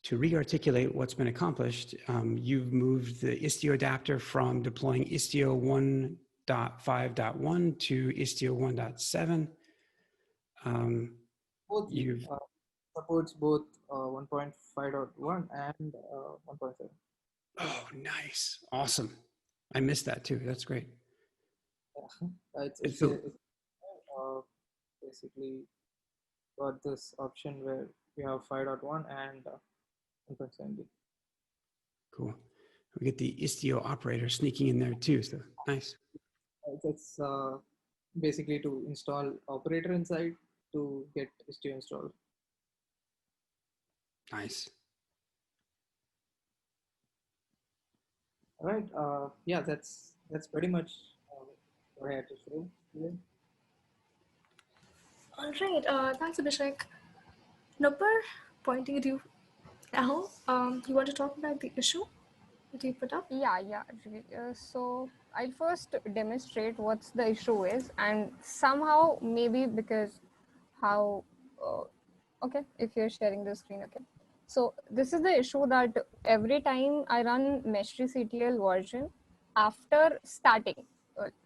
to re-articulate what's been accomplished, you've moved the Istio adapter from deploying Istio 1.5.1 to Istio 1.7. Both You've supports both 1.5.1 and 1.7. Oh, nice, awesome. I missed that too. That's great. Yeah. It's basically got this option where we have 5.1 and 1.7. Cool. We get the Istio operator sneaking in there too. So nice. It's basically to install operator inside to get Istio installed. Nice. All right. Yeah, that's pretty much what I had to show today. All right. Thanks, Abhishek. Nupur, pointing at you now. You want to talk about the issue that you put up? Yeah. So I'll first demonstrate what's the issue is, and somehow maybe because how. Okay, if you're sharing the screen, okay. So this is the issue that every time I run Meshery CTL version, after starting,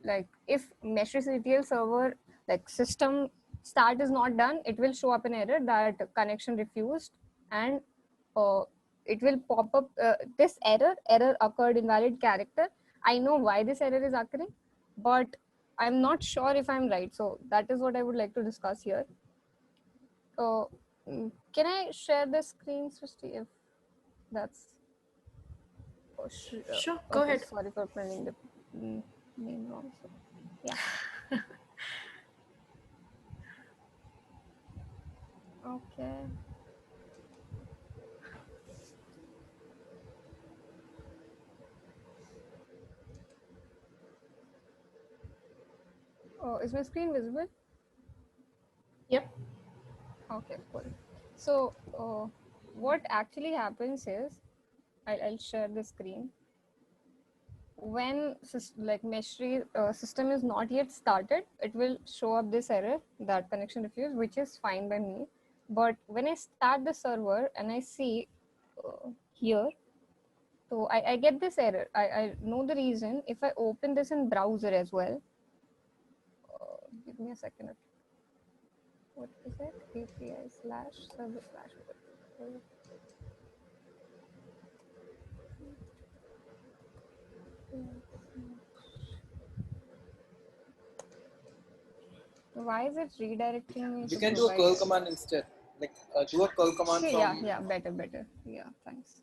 like if Meshery CTL server like system start is not done, it will show up an error that connection refused, and it will pop up this error occurred invalid character. I know why this error is occurring, but I'm not sure if I'm right. So that is what I would like to discuss here. Can I share the screen, Srishti, if that's Sure, go okay? ahead. Sorry for printing the name wrong. So, yeah. Okay. Oh, is my screen visible? Yep. Okay, cool. So what actually happens is I'll share the screen. When like Meshery system is not yet started, it will show up this error that connection refused, which is fine by me. But when I start the server and I see here, so I get this error. I know the reason. If I open this in browser as well, give me a second. What is it? API slash server slash. Why is it redirecting me You to can do a provide curl it? command instead. Like do a curl command Okay, from. yeah, better. Yeah, thanks.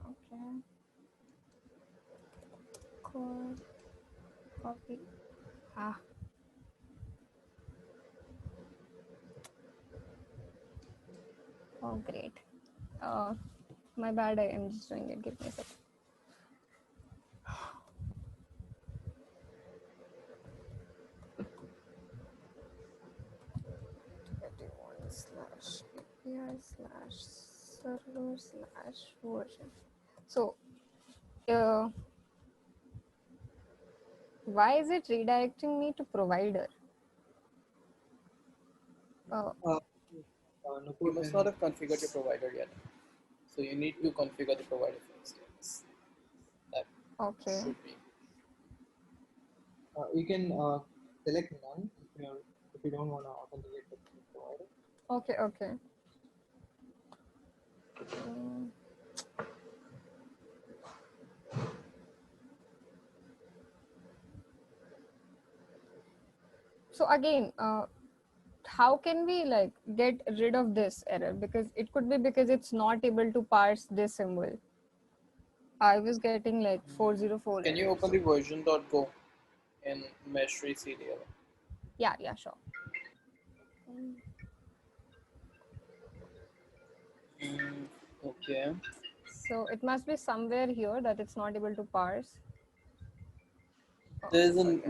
Okay. Cool. Copy. Ah. Oh, great. My bad. I am just doing it. Give me a second. Slash API slash server slash version. So, why is it redirecting me to provider? Uh, You Nupur, must not have configured your provider yet. So you need to configure the provider first. Yes. That Okay. should be. you can select none if you don't want to authenticate the provider. Okay. So again, how can we like get rid of this error? Because it could be because it's not able to parse this symbol. I was getting like 404 Can you error. open the version.go in Meshery CDL? Yeah, sure. Okay. So it must be somewhere here that it's not able to parse. Oh, There's sorry,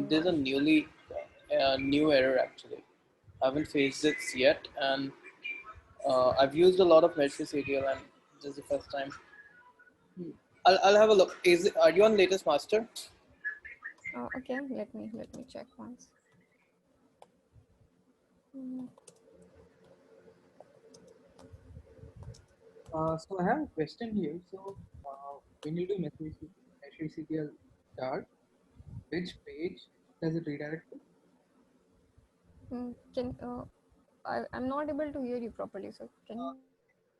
a new error actually. I haven't faced it yet, and I've used a lot of Meshery CDL, and this is the first time. I'll have a look. Are you on latest master? okay, let me check once. So I have a question here. So when you do Meshery CTL start, which page does it redirect to? I'm not able to hear you properly, so can you?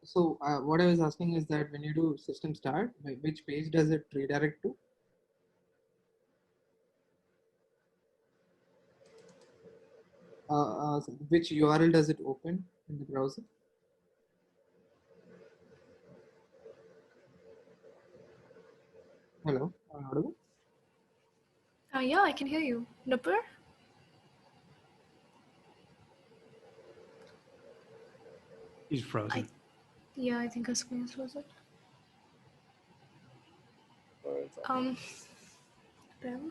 So what I was asking is that when you do system start, which page does it redirect to? Which URL does it open in the browser? Hello, am I audible? Yeah, I can hear you. Nupur? He's frozen. Yeah, I think her screen is frozen. Or is that- Ben?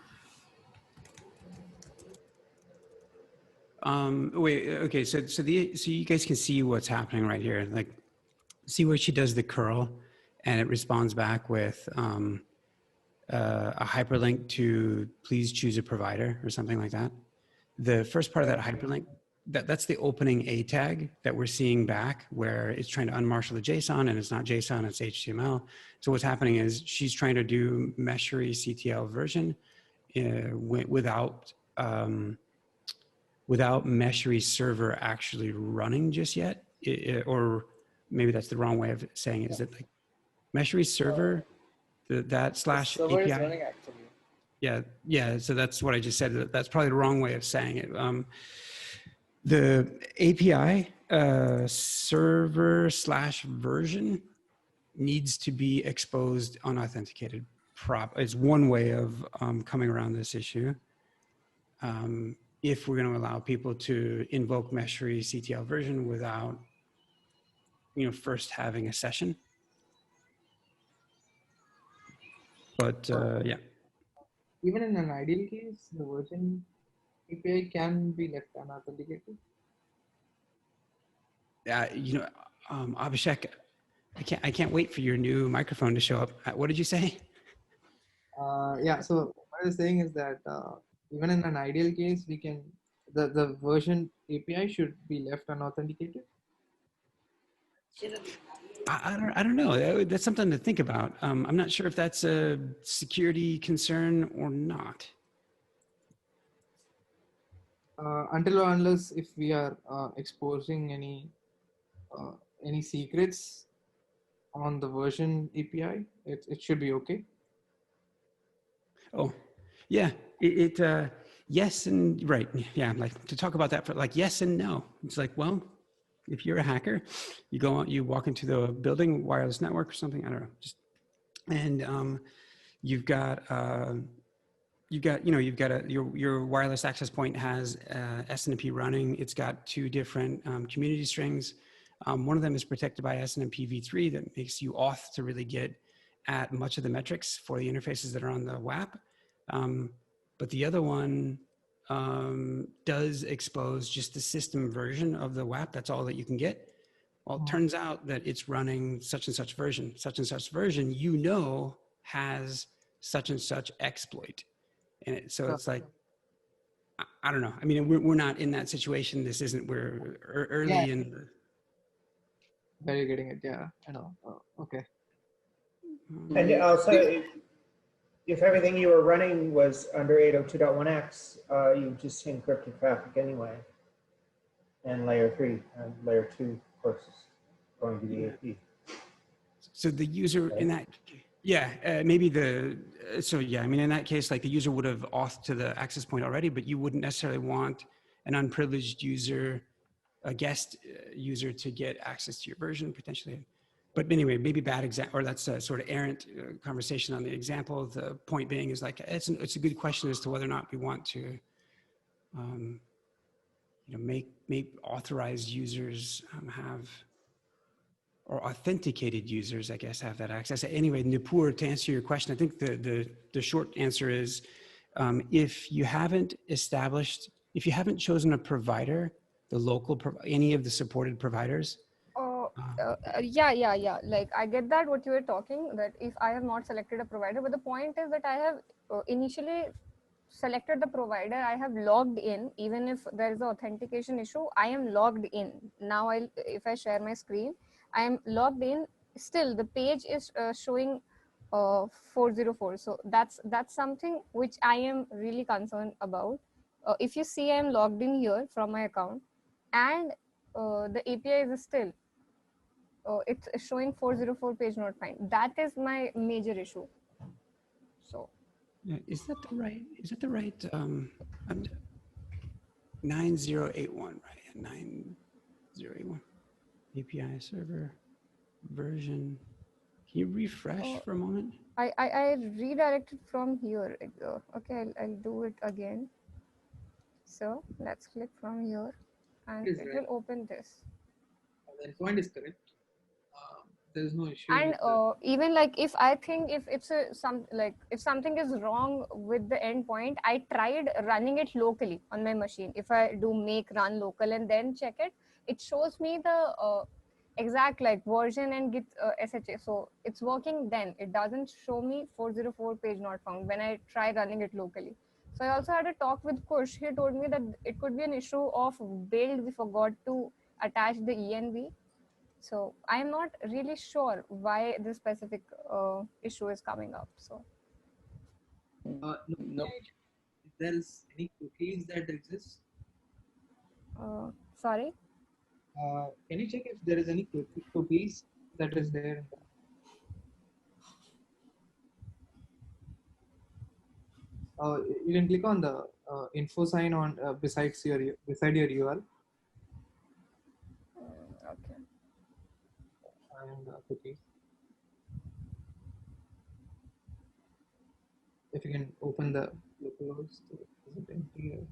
Wait, okay, so you guys can see what's happening right here. Like, see where she does the curl, and it responds back with a hyperlink to please choose a provider or something like that. The first part of that hyperlink, that's the opening A tag that we're seeing back, where it's trying to unmarshal the JSON, and it's not JSON, it's HTML. So what's happening is she's trying to do Meshery CTL version without Meshery server actually running just yet, or maybe that's the wrong way of saying it. Is it like Meshery server, that The slash server is API? running actually. Yeah. So that's what I just said. That's probably the wrong way of saying it. The API server slash version needs to be exposed unauthenticated. Is one way of coming around this issue. If we're going to allow people to invoke Meshery CTL version without, first having a session. But yeah. Even in an ideal case, the version API can be left unauthenticated. Abhishek, I can't wait for your new microphone to show up. What did you say? Yeah, so what I was saying is that even in an ideal case, we can the version API should be left unauthenticated. I don't know. That's something to think about. I'm not sure if that's a security concern or not. Until or unless if we are exposing any secrets on the version API, it should be okay. Oh, yeah. Yes and right. Yeah, like to talk about that for like yes and no. It's like, well, if you're a hacker, you go on, you walk into the building, wireless network or something. I don't know. Just and you've got your wireless access point has SNMP running. It's got two different community strings. One of them is protected by SNMP v3 that makes you auth to really get at much of the metrics for the interfaces that are on the WAP. But the other one does expose just the system version of the WAP. That's all that you can get. Well, it turns out that it's running such and such version, has such and such exploit. And so it's like, I don't know. I mean, we're not in that situation. This isn't, we're early in the. Where you're getting it, yeah, I know. Okay. And also, if everything you were running was under 802.1x, you just encrypted traffic anyway. And layer 3 and layer 2 courses going to the AP. So the user in that, maybe I mean, in that case, like the user would have auth to the access point already, but you wouldn't necessarily want an unprivileged user, a guest user to get access to your version potentially. But anyway, maybe bad example, or that's a sort of errant conversation on the example. The point being is like, it's a good question as to whether or not we want to, make authorized users have, or authenticated users, I guess, have that access. Anyway, Nupur, to answer your question, I think the short answer is, if you haven't chosen a provider, any of the supported providers. Yeah. Like I get that what you were talking, that if I have not selected a provider, but the point is that I have initially selected the provider, I have logged in. Even if there is an authentication issue, I am logged in. Now if I share my screen, I am logged in. Still the page is showing 404. So that's something which I am really concerned about. If you see, I am logged in here from my account, and the API is still it's showing 404 page not found. That is my major issue. So Yeah, is that the right 9081, right? 9081 API server version. Can you refresh for a moment? I redirected from here. Okay, I'll do it again. So let's click from here and it will open this. The point is correct. There's no issue. And even like if I think if it's if something is wrong with the endpoint, I tried running it locally on my machine. If I do make run local and then check it, it shows me the exact like version and git SHA. So it's working then. It doesn't show me 404 page not found when I try running it locally. So I also had a talk with Kush. He told me that it could be an issue of build. We forgot to attach the ENV. So I am not really sure why this specific issue is coming up. So No. If there is any cookies that exist, sorry. can you check if there is any cookies that is there? You can click on the info sign on beside your URL. Okay. And cookies. If you can open the localhost, is it empty?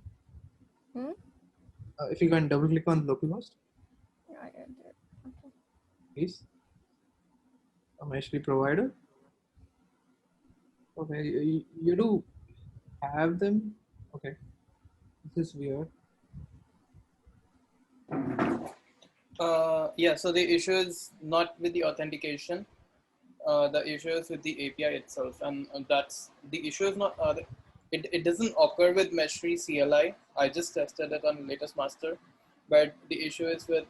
If you can double click on localhost, Yeah, I did. Okay. please. A Meshery provider. Okay, you do have them. Okay, this is weird. Yeah, so the issue is not with the authentication. The issue is with the API itself, and that's the issue is not. It doesn't occur with Meshery CLI. I just tested it on latest master, but the issue is with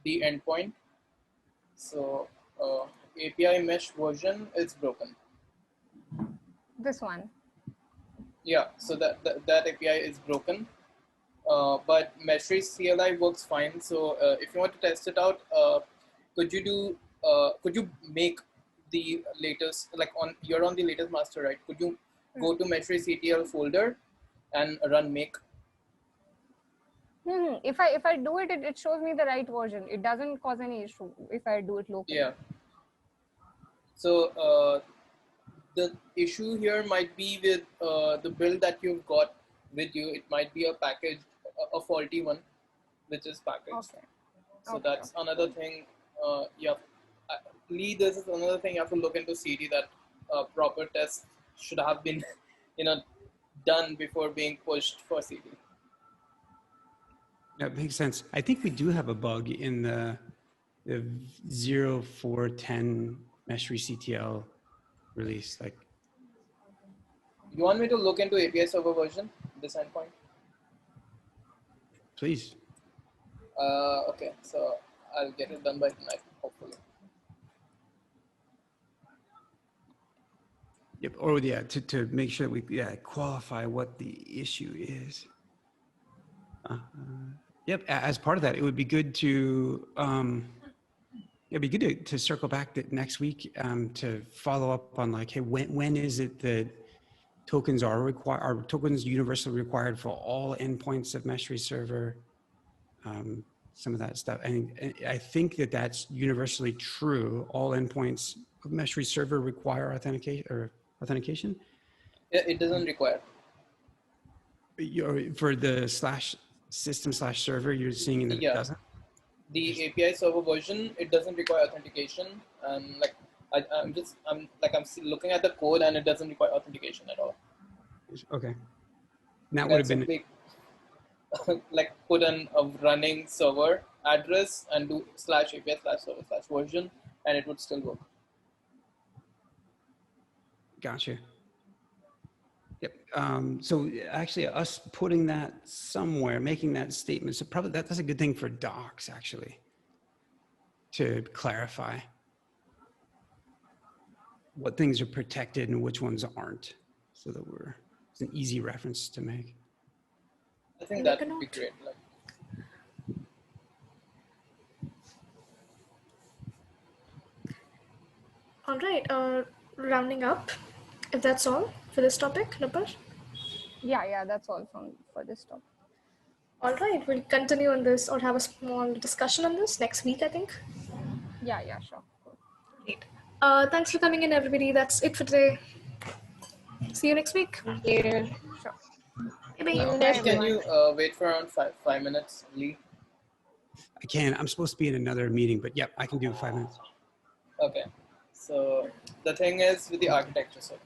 the endpoint. So API mesh version is broken. This one. Yeah, so that API is broken. But Meshery CLI works fine. So if you want to test it out, could you do? Could you make the latest, like you're on the latest master, right? Could you go to Meshery CTL folder and run make? If I do it, it shows me the right version. It doesn't cause any issue if I do it locally. Yeah. So the issue here might be with the build that you've got with you. It might be a package, a faulty one, which is packaged. Okay. So Okay, that's another thing. Yeah, Lee, this is another thing you have to look into CD, that proper tests should have been, done before being pushed for CD. That makes sense. I think we do have a bug in the 0410 Meshery CTL release. Like, You want me to look into API server version, this endpoint? please. Okay, so I'll get it done by tonight, hopefully. Yep. Or yeah, to make sure that we qualify what the issue is. Yep. As part of that, it would be good to it'd be good to circle back next week to follow up on like, hey, when is it that tokens are required? Are tokens universally required for all endpoints of Meshery server? Some of that stuff. And I think that that's universally true. All endpoints of Meshery server require authentication. It doesn't require. For the /system/server, you're seeing that it doesn't? The API server version, it doesn't require authentication, and like I'm looking at the code, and it doesn't require authentication at all. Okay. And that would have been simply like put in a running server address and do /API/server/version, and it would still work. Gotcha. Yep. So actually, us putting that somewhere, making that statement, so probably that's a good thing for docs actually, to clarify what things are protected and which ones aren't, so that it's an easy reference to make. I think that would be great. Like, All right, rounding up, if that's all for this topic, Nupur. Yeah, that's all for this topic. All right, we'll continue on this or have a small discussion on this next week, I think. Yeah, sure. Great. Thanks for coming in, everybody. That's it for today. See you next week. Yeah, sure. Bye-bye. can you wait for around 5 minutes, Lee? I can. I'm supposed to be in another meeting, but yep, I can do 5 minutes. Okay. So the thing is with the architecture, so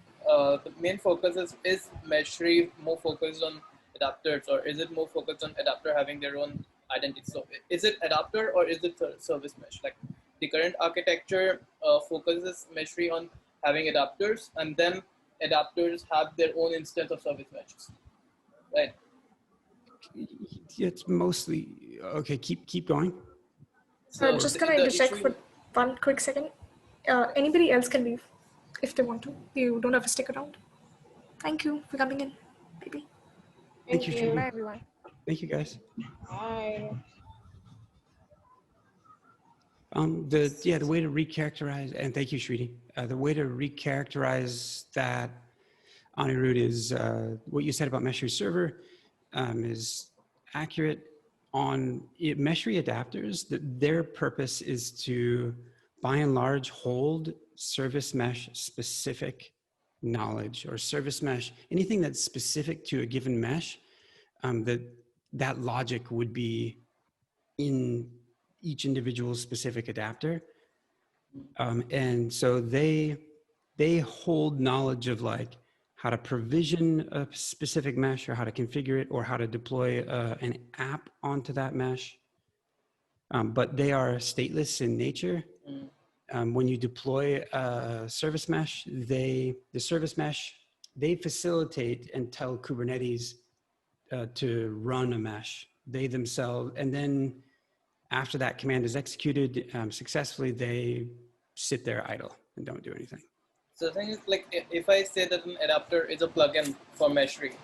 the main focus is Meshery more focused on adapters, or is it more focused on adapter having their own identity? So is it adapter or is it service mesh? Like the current architecture focuses Meshery on having adapters, and then adapters have their own instance of service meshes, right? It's mostly okay. Keep going. So Just gonna interject for one quick second. Anybody else can leave if they want to. You don't have to stick around. Thank you for coming in, baby. Thank you, Shruti. Bye, everyone. Thank you, guys. Bye. The way to recharacterize, and thank you, Shruti. The way to recharacterize that Anirudh is what you said about Meshery server is accurate. On Meshery adapters, their purpose is to, by and large, hold service mesh specific knowledge, or service mesh, anything that's specific to a given mesh, that logic would be in each individual specific adapter. And so they hold knowledge of like how to provision a specific mesh, or how to configure it, or how to deploy an app onto that mesh. but they are stateless in nature. When you deploy a service mesh, they facilitate and tell Kubernetes to run a mesh. They themselves, and then after that command is executed successfully, they sit there idle and don't do anything. So the thing is, like, if I say that an adapter is a plugin for Meshery,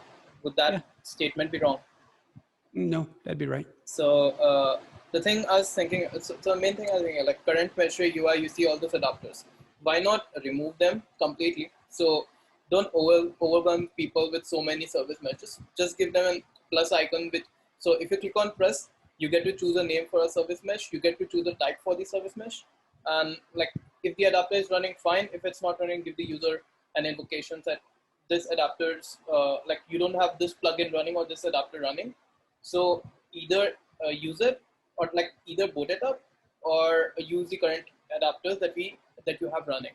would that statement be wrong? No, that'd be right. So the thing I was thinking, so the main thing I was thinking, like current Meshery UI, you see all those adapters. Why not remove them completely? So don't overwhelm people with so many service meshes. Just give them a plus icon. So if you click on plus, you get to choose a name for a service mesh. You get to choose a type for the service mesh. And like if the adapter is running fine, if it's not running, give the user an invocation that this adapter's like you don't have this plugin running or this adapter running. So either use it or like either boot it up or use the current adapters that you have running.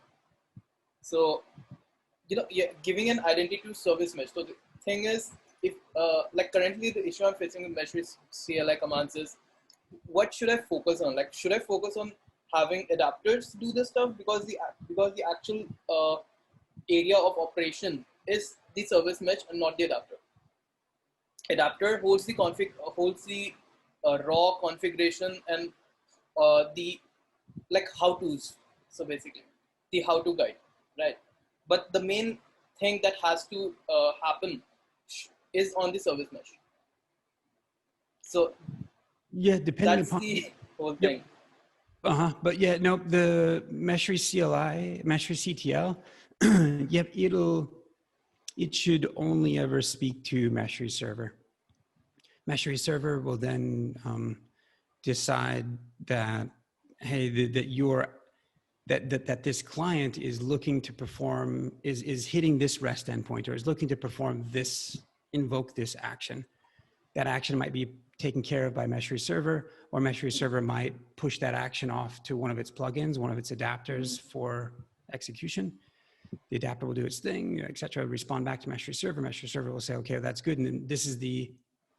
So giving an identity to service mesh. So the thing is, if like currently the issue I'm facing with Meshery CLI commands is, what should I focus on? Like, should I focus on having adapters do this stuff because the actual area of operation is the service mesh and not the adapter. Adapter holds the raw configuration and the like how-tos. So basically, the how-to guide, right? But the main thing that has to happen is on the service mesh. So yeah, depending that's upon the whole thing. But yeah, no, the Meshery CLI, Meshery CTL, yep, it should only ever speak to Meshery server. Meshery server will then decide that, hey, that this client is looking to perform, is hitting this REST endpoint or is looking to perform this, invoke this action. That action might be taken care of by Meshery server, or Meshery server might push that action off to one of its plugins, one of its adapters for execution. The adapter will do its thing, et cetera, respond back to Meshery server. Meshery server will say, okay, that's good. And then this is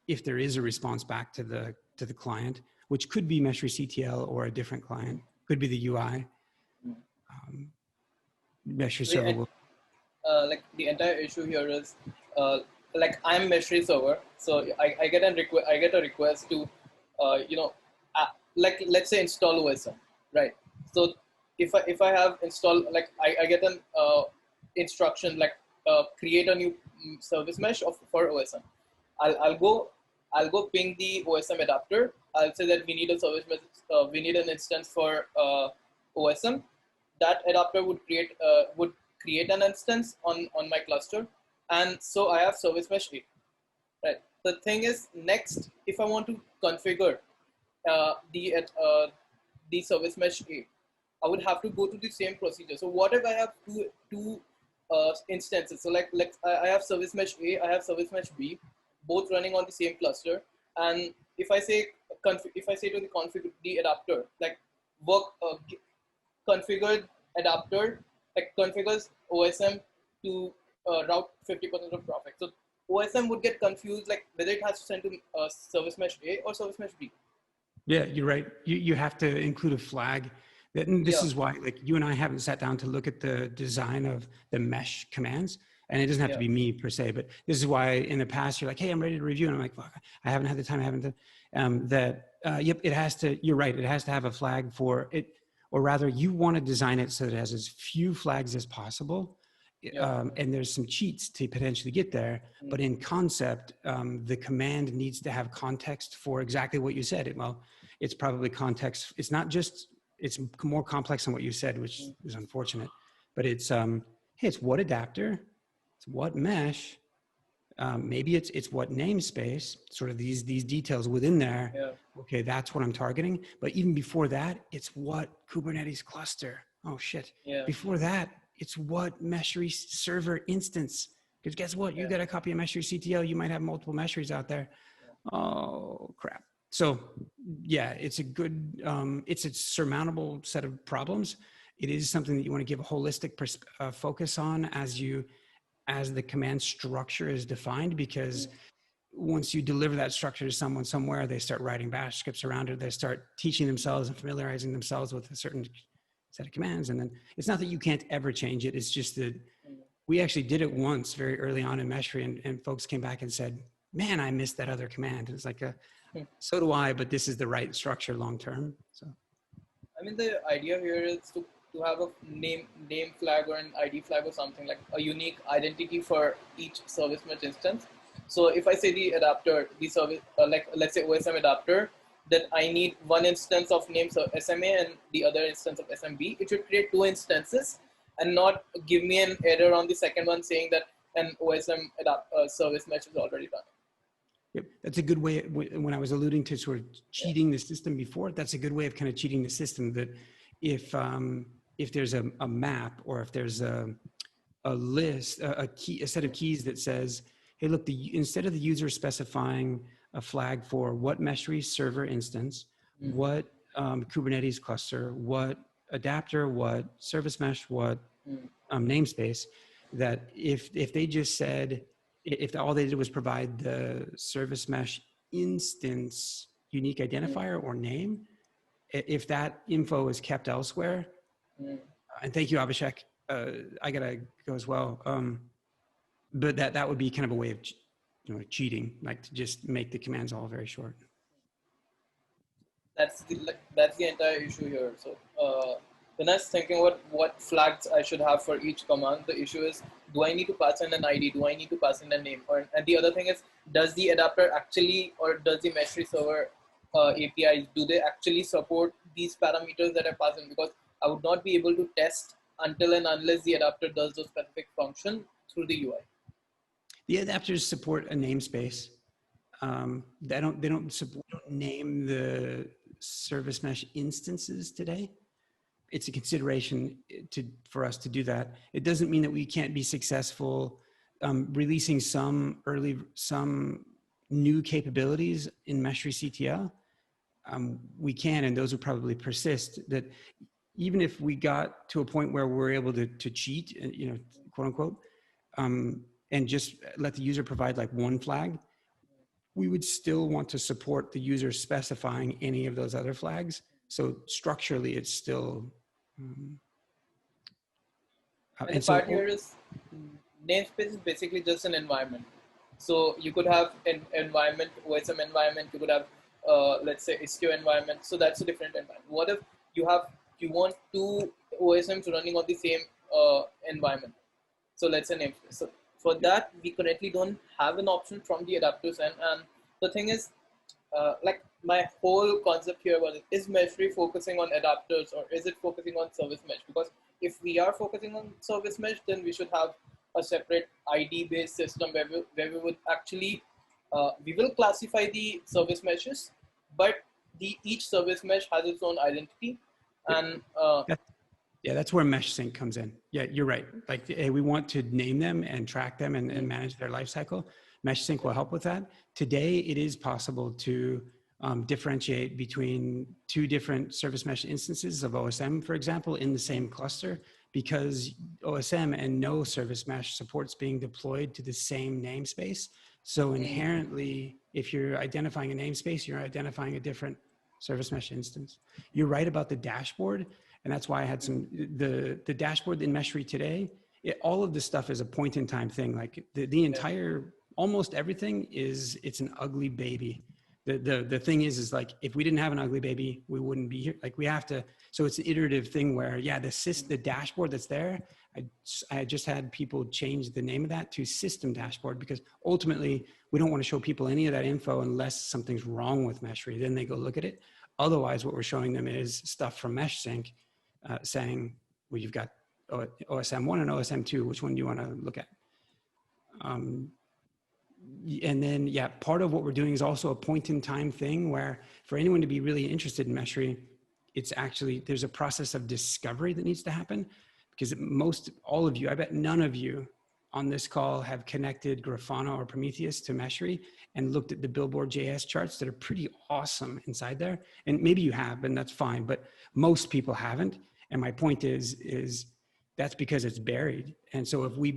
if there is a response back to the client, which could be Meshery CTL or a different client, could be the UI. Meshery server will. Like the entire issue here is like I'm Meshery server, so I get a request to like let's say install OSM, right? So if I have install, like I get an instruction like create a new service mesh for OSM. I'll go ping the OSM adapter. I'll say that we need a service mesh, we need an instance for OSM. That adapter would create an instance on my cluster, and so I have service mesh A. Right. The thing is, next, if I want to configure the service mesh A, I would have to go to the same procedure. So what if I have two instances? So like I have service mesh A, I have service mesh B, both running on the same cluster, and if I say to the adapter like configured adapter like configures OSM to route 50% of traffic. So OSM would get confused like whether it has to send to service mesh A or service mesh B. Yeah, you're right. You have to include a flag. And this is why, like, you and I haven't sat down to look at the design of the mesh commands. And it doesn't have to be me per se, but this is why in the past you're like, hey, I'm ready to review. And I'm like, fuck, I haven't had the time. I haven't done yep, it has to, you're right. It has to have a flag for it, or rather you want to design it so that it has as few flags as possible. And there's some cheats to potentially get there, but in concept, the command needs to have context for exactly what you said. Well, it's probably context. It's not just, it's more complex than what you said, which is unfortunate, but it's, hey, it's what adapter, it's what mesh, maybe it's what namespace, sort of these details within there. Okay, that's what I'm targeting. But even before that, it's what Kubernetes cluster. Oh shit. Before that, it's what Meshery server instance. Because guess what? You got a copy of Meshery CTL. You might have multiple Mesheries out there. Oh crap. So yeah, it's a good, it's a surmountable set of problems. It is something that you want to give a holistic focus on as the command structure is defined, because once you deliver that structure to someone somewhere, they start writing bash scripts around it. They start teaching themselves and familiarizing themselves with a certain set of commands. And then it's not that you can't ever change it. It's just that we actually did it once very early on in Meshery, and folks came back and said, man, I missed that other command. And it's like, so do I, but this is the right structure long-term. So, I mean, the idea here is to have a name flag or an ID flag or something, like a unique identity for each service mesh instance. So if I say the adapter, the service, like let's say OSM adapter, that I need one instance of name SMA and the other instance of SMB, it should create two instances and not give me an error on the second one saying that an OSM service mesh is already done. Yep, that's a good way. When I was alluding to sort of cheating the system before, that's a good way of kind of cheating the system. That if there's a map, or if there's a list, a set of keys that says, hey, look, instead of the user specifying a flag for what Meshery server instance, what Kubernetes cluster, what adapter, what service mesh, what namespace, that if they just said, if all they did was provide the service mesh instance unique identifier or name, if that info is kept elsewhere, and thank you, Abhishek, I gotta go as well. But that would be kind of a way of cheating, like to just make the commands all very short. That's the entire issue here. So when I was thinking about what flags I should have for each command, the issue is, do I need to pass in an ID? Do I need to pass in a name? And the other thing is, does the adapter actually, or does the Meshery server APIs, do they actually support these parameters that I pass in? Because I would not be able to test until and unless the adapter does those specific function through the UI. The adapters support a namespace. They don't name the service mesh instances today. It's a consideration for us to do that. It doesn't mean that we can't be successful releasing some new capabilities in Meshery CTL. We can, and those would probably persist. That even if we got to a point where we're able to cheat, quote unquote, and just let the user provide like one flag, we would still want to support the user specifying any of those other flags. So structurally, it's still. And the part here is, namespace is basically just an environment. So you could have an environment, OSM environment, you could have, let's say, Istio environment. So that's a different environment. What if you want two OSMs running on the same environment? So let's say namespace. So for that, we currently don't have an option from the adapters end. And the thing is, like my whole concept here was, is Meshery focusing on adapters or is it focusing on service mesh? Because if we are focusing on service mesh, then we should have a separate ID-based system where we would actually, we will classify the service meshes, but each service mesh has its own identity. And yeah, that's where mesh sync comes in. Yeah, you're right. Like, hey, we want to name them and track them and manage their life cycle. Mesh sync will help with that. Today, it is possible to differentiate between two different service mesh instances of OSM, for example, in the same cluster, because OSM and no service mesh supports being deployed to the same namespace. So inherently, if you're identifying a namespace, you're identifying a different service mesh instance. You're right about the dashboard. And that's why I had the dashboard in Meshery today, all of this stuff is a point in time thing. Like the entire, almost everything it's an ugly baby. The thing is like, if we didn't have an ugly baby, we wouldn't be here. Like we have to, so it's an iterative thing where, yeah, the dashboard that's there, I just had people change the name of that to system dashboard, because ultimately we don't want to show people any of that info unless something's wrong with Meshery. Then they go look at it. Otherwise, what we're showing them is stuff from Mesh Sync saying, well, you've got OSM1 and OSM2, which one do you want to look at? And then, yeah, part of what we're doing is also a point in time thing where for anyone to be really interested in Meshery, it's actually, there's a process of discovery that needs to happen, because all of you, I bet none of you on this call have connected Grafana or Prometheus to Meshery and looked at the Billboard JS charts that are pretty awesome inside there. And maybe you have, and that's fine, but most people haven't. And my point is that's because it's buried. And so if we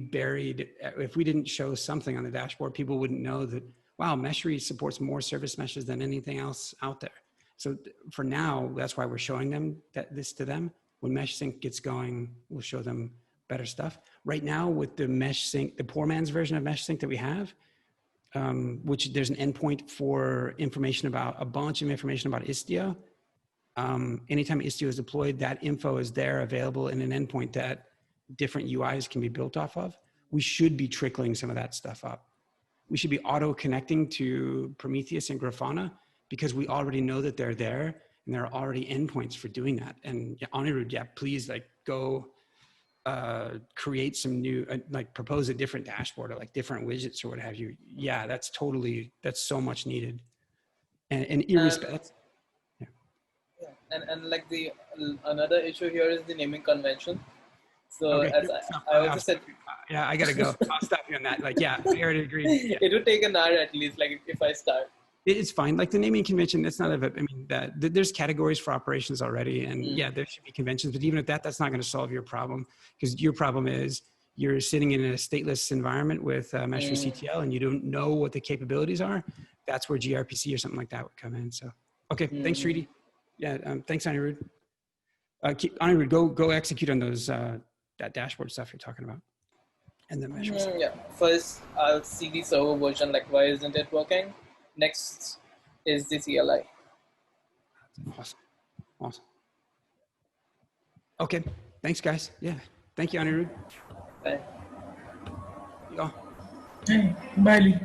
didn't show something on the dashboard, people wouldn't know that, wow, Meshery supports more service meshes than anything else out there. So for now, that's why we're showing them this to them. When Mesh Sync gets going, we'll show them better stuff. Right now with the Mesh Sync, the poor man's version of Mesh Sync that we have, which there's an endpoint for information about a bunch of information about Istio. Anytime Istio is deployed, that info is there available in an endpoint that different UIs can be built off of. We should be trickling some of that stuff up. We should be auto connecting to Prometheus and Grafana because we already know that they're there and there are already endpoints for doing that. And yeah, Anirudh, yeah, please like go create some new, like propose a different dashboard or like different widgets or what have you. Yeah, that's so much needed. And irrespective. And like the another issue here is the naming convention. So Okay, as I also said, yeah, I gotta go. I'll stop you on that. Like, yeah, I already agreed. Yeah. It would take an hour at least, like if I start. It's fine. Like the naming convention, that's not I mean, there's categories for operations already, and yeah, there should be conventions. But even at that, that's not going to solve your problem because your problem is you're sitting in a stateless environment with Meshery CTL, and you don't know what the capabilities are. That's where gRPC or something like that would come in. So, okay, thanks, Shriti. Yeah, thanks, Anirudh. Anirudh, go execute on those that dashboard stuff you're talking about, and then Meshery. Yeah, first I'll see the server version. Like, why isn't it working? Next is the CLI. Awesome. Okay, thanks, guys. Yeah, thank you, Anirudh. Bye. Yeah. Hey, bye, Lee.